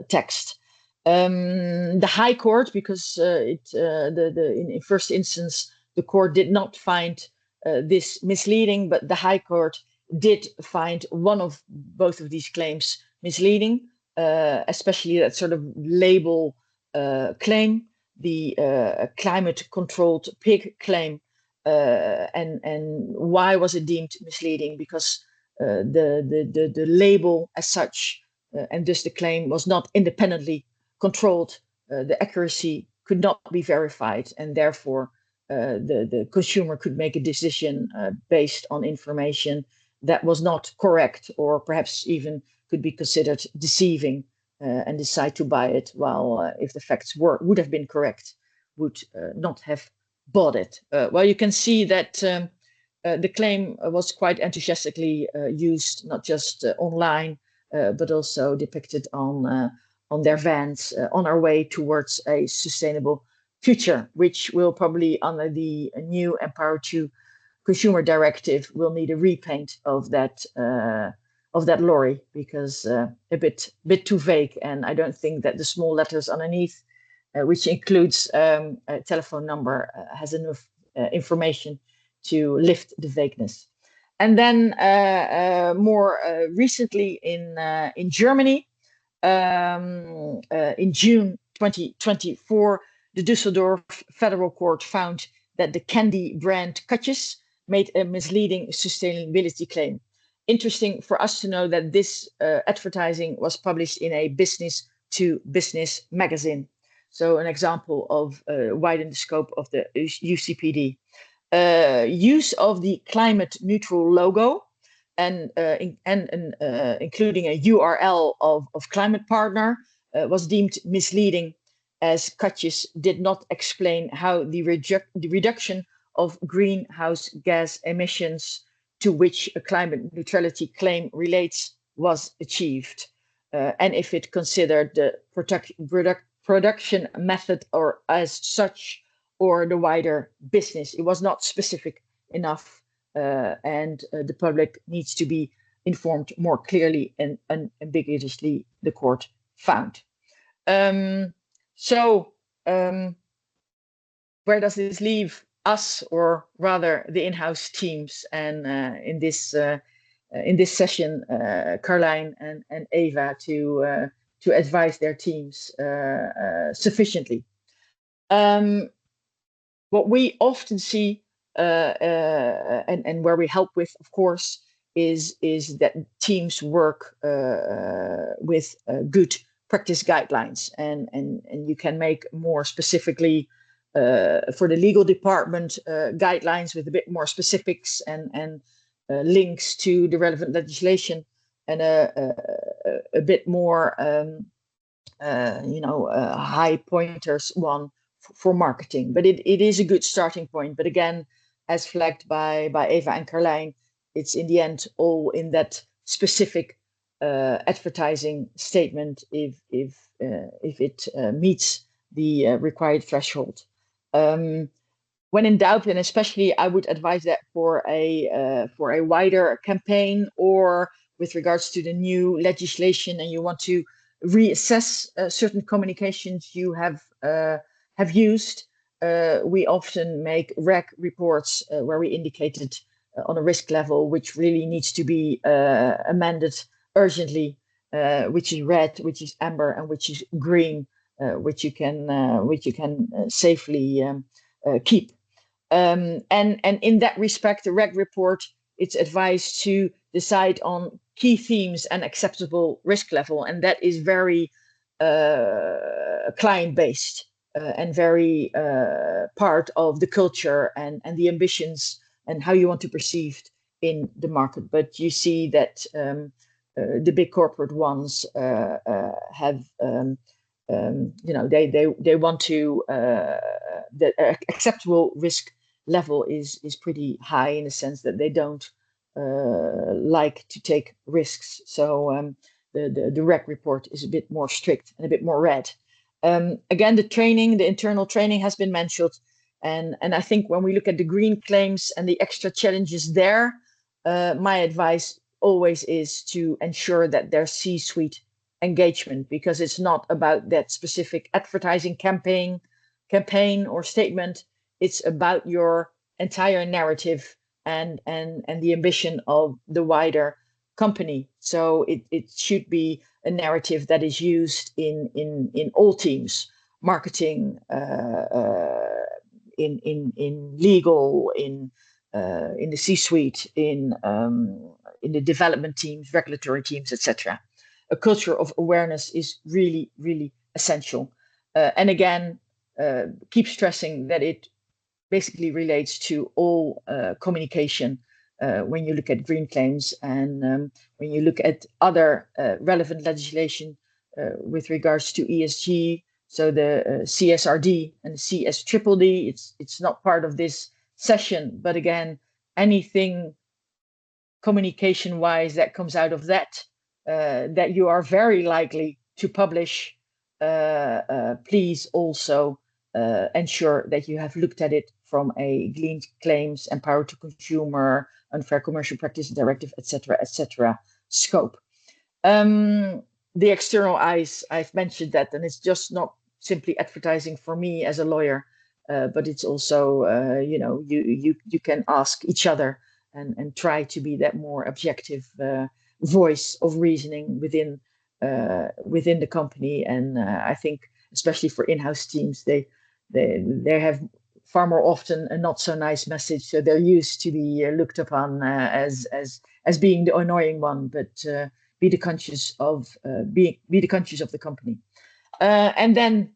text. The High Court, because in first instance the court did not find this misleading, but the High Court did find both of these claims misleading, especially that sort of label claim, the climate controlled pig claim. And why was it deemed misleading? Because the label as such, and thus the claim, was not independently controlled. The accuracy could not be verified, and therefore the consumer could make a decision based on information that was not correct, or perhaps even could be considered deceiving, and decide to buy it, while if the facts would have been correct, would not have bought it. Well, you can see that the claim was quite enthusiastically used, not just online, but also depicted on their vans on our way towards a sustainable future, which will probably, under the new Empower 2 Consumer Directive, will need a repaint of that lorry, because a bit too vague, and I don't think that the small letters underneath, which includes a telephone number, has enough information to lift the vagueness. And then more recently in Germany, in June 2024, the Düsseldorf Federal Court found that the candy brand Katjes made a misleading sustainability claim. Interesting for us to know that this advertising was published in a business-to-business magazine. So an example of widen the scope of the UCPD. Use of the climate neutral logo and including a URL of climate partner was deemed misleading, as Katjes did not explain how the reduction of greenhouse gas emissions to which a climate neutrality claim relates was achieved, and if it considered the production method or as such, or the wider business. It was not specific enough, and the public needs to be informed more clearly and unambiguously, the court found. So where does this leave us, or rather the in-house teams? And in this session, Carlijn and Eva to advise their teams sufficiently. What we often see, and where we help with, of course, is that teams work with good practice guidelines, and you can make more specifically for the legal department guidelines with a bit more specifics and links to the relevant legislation, and a bit more high pointers one for marketing. But it is a good starting point. But again, as flagged by Eva and Carlijn, it's in the end all in that specific advertising statement if it meets the required threshold. When in doubt, and especially I would advise that for a wider campaign, or with regards to the new legislation and you want to reassess certain communications you have used, we often make reg reports where we indicated on a risk level which really needs to be amended urgently, which is red, which is amber, and which is green, which you can safely keep. And in that respect, the reg report, it's advised to decide on key themes and acceptable risk level, and that is very client-based and very part of the culture and the ambitions and how you want to perceive in the market. But you see that the big corporate ones have, they want to, the acceptable risk level is pretty high in the sense that they don't like to take risks. So the reg report is a bit more strict and a bit more red. Again, the internal training has been mentioned. And I think when we look at the green claims and the extra challenges there, my advice always is to ensure that there's C-suite engagement, because it's not about that specific advertising campaign or statement. It's about your entire narrative and the ambition of the wider company. So it should be a narrative that is used in all teams, marketing, in legal, in the C-suite, in the development teams, regulatory teams, etc. A culture of awareness is really, really essential. And again, keep stressing that it basically relates to all communication when you look at green claims and when you look at other relevant legislation with regards to ESG. So the CSRD and the CSDDD, it's not part of this session, but again, anything communication-wise that comes out of that, that you are very likely to publish, please also ensure that you have looked at it from a green claims, empower to consumer, unfair commercial practice directive, etc. scope. The external eyes, I've mentioned that, and it's just not simply advertising for me as a lawyer, but it's also, you can ask each other and try to be that more objective voice of reasoning within the company. And I think, especially for in-house teams, they have far more often a not so nice message, so they're used to be looked upon as being the annoying one. But be the conscious of the company, and then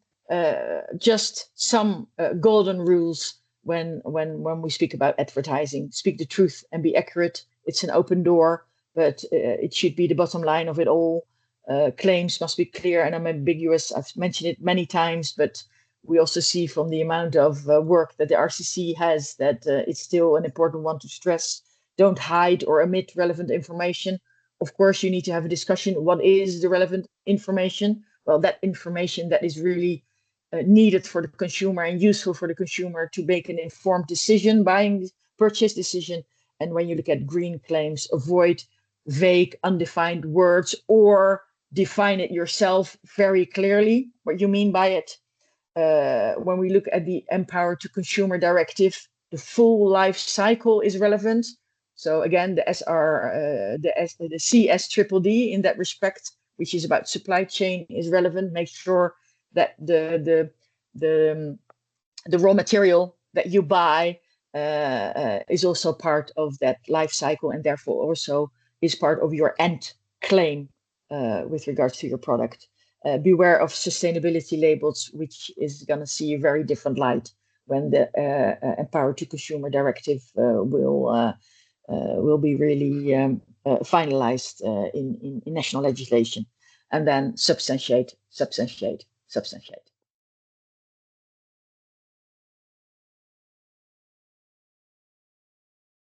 just some golden rules when we speak about advertising. Speak the truth and be accurate. It's an open door, but it should be the bottom line of it all. Claims must be clear and unambiguous. I've mentioned it many times, but we also see from the amount of work that the RCC has that it's still an important one to stress. Don't hide or omit relevant information. Of course, you need to have a discussion. What is the relevant information? Well, that information that is really needed for the consumer and useful for the consumer to make an informed decision, buying purchase decision. And when you look at green claims, avoid vague, undefined words, or define it yourself very clearly, what you mean by it. When we look at the Empower to Consumer Directive, the full life cycle is relevant. So again, the CSDDD in that respect, which is about supply chain, is relevant. Make sure that the raw material that you buy is also part of that life cycle, and therefore also is part of your end claim with regards to your product. Beware of sustainability labels, which is going to see a very different light when the Empower to Consumer Directive will be really finalized in national legislation. And then substantiate.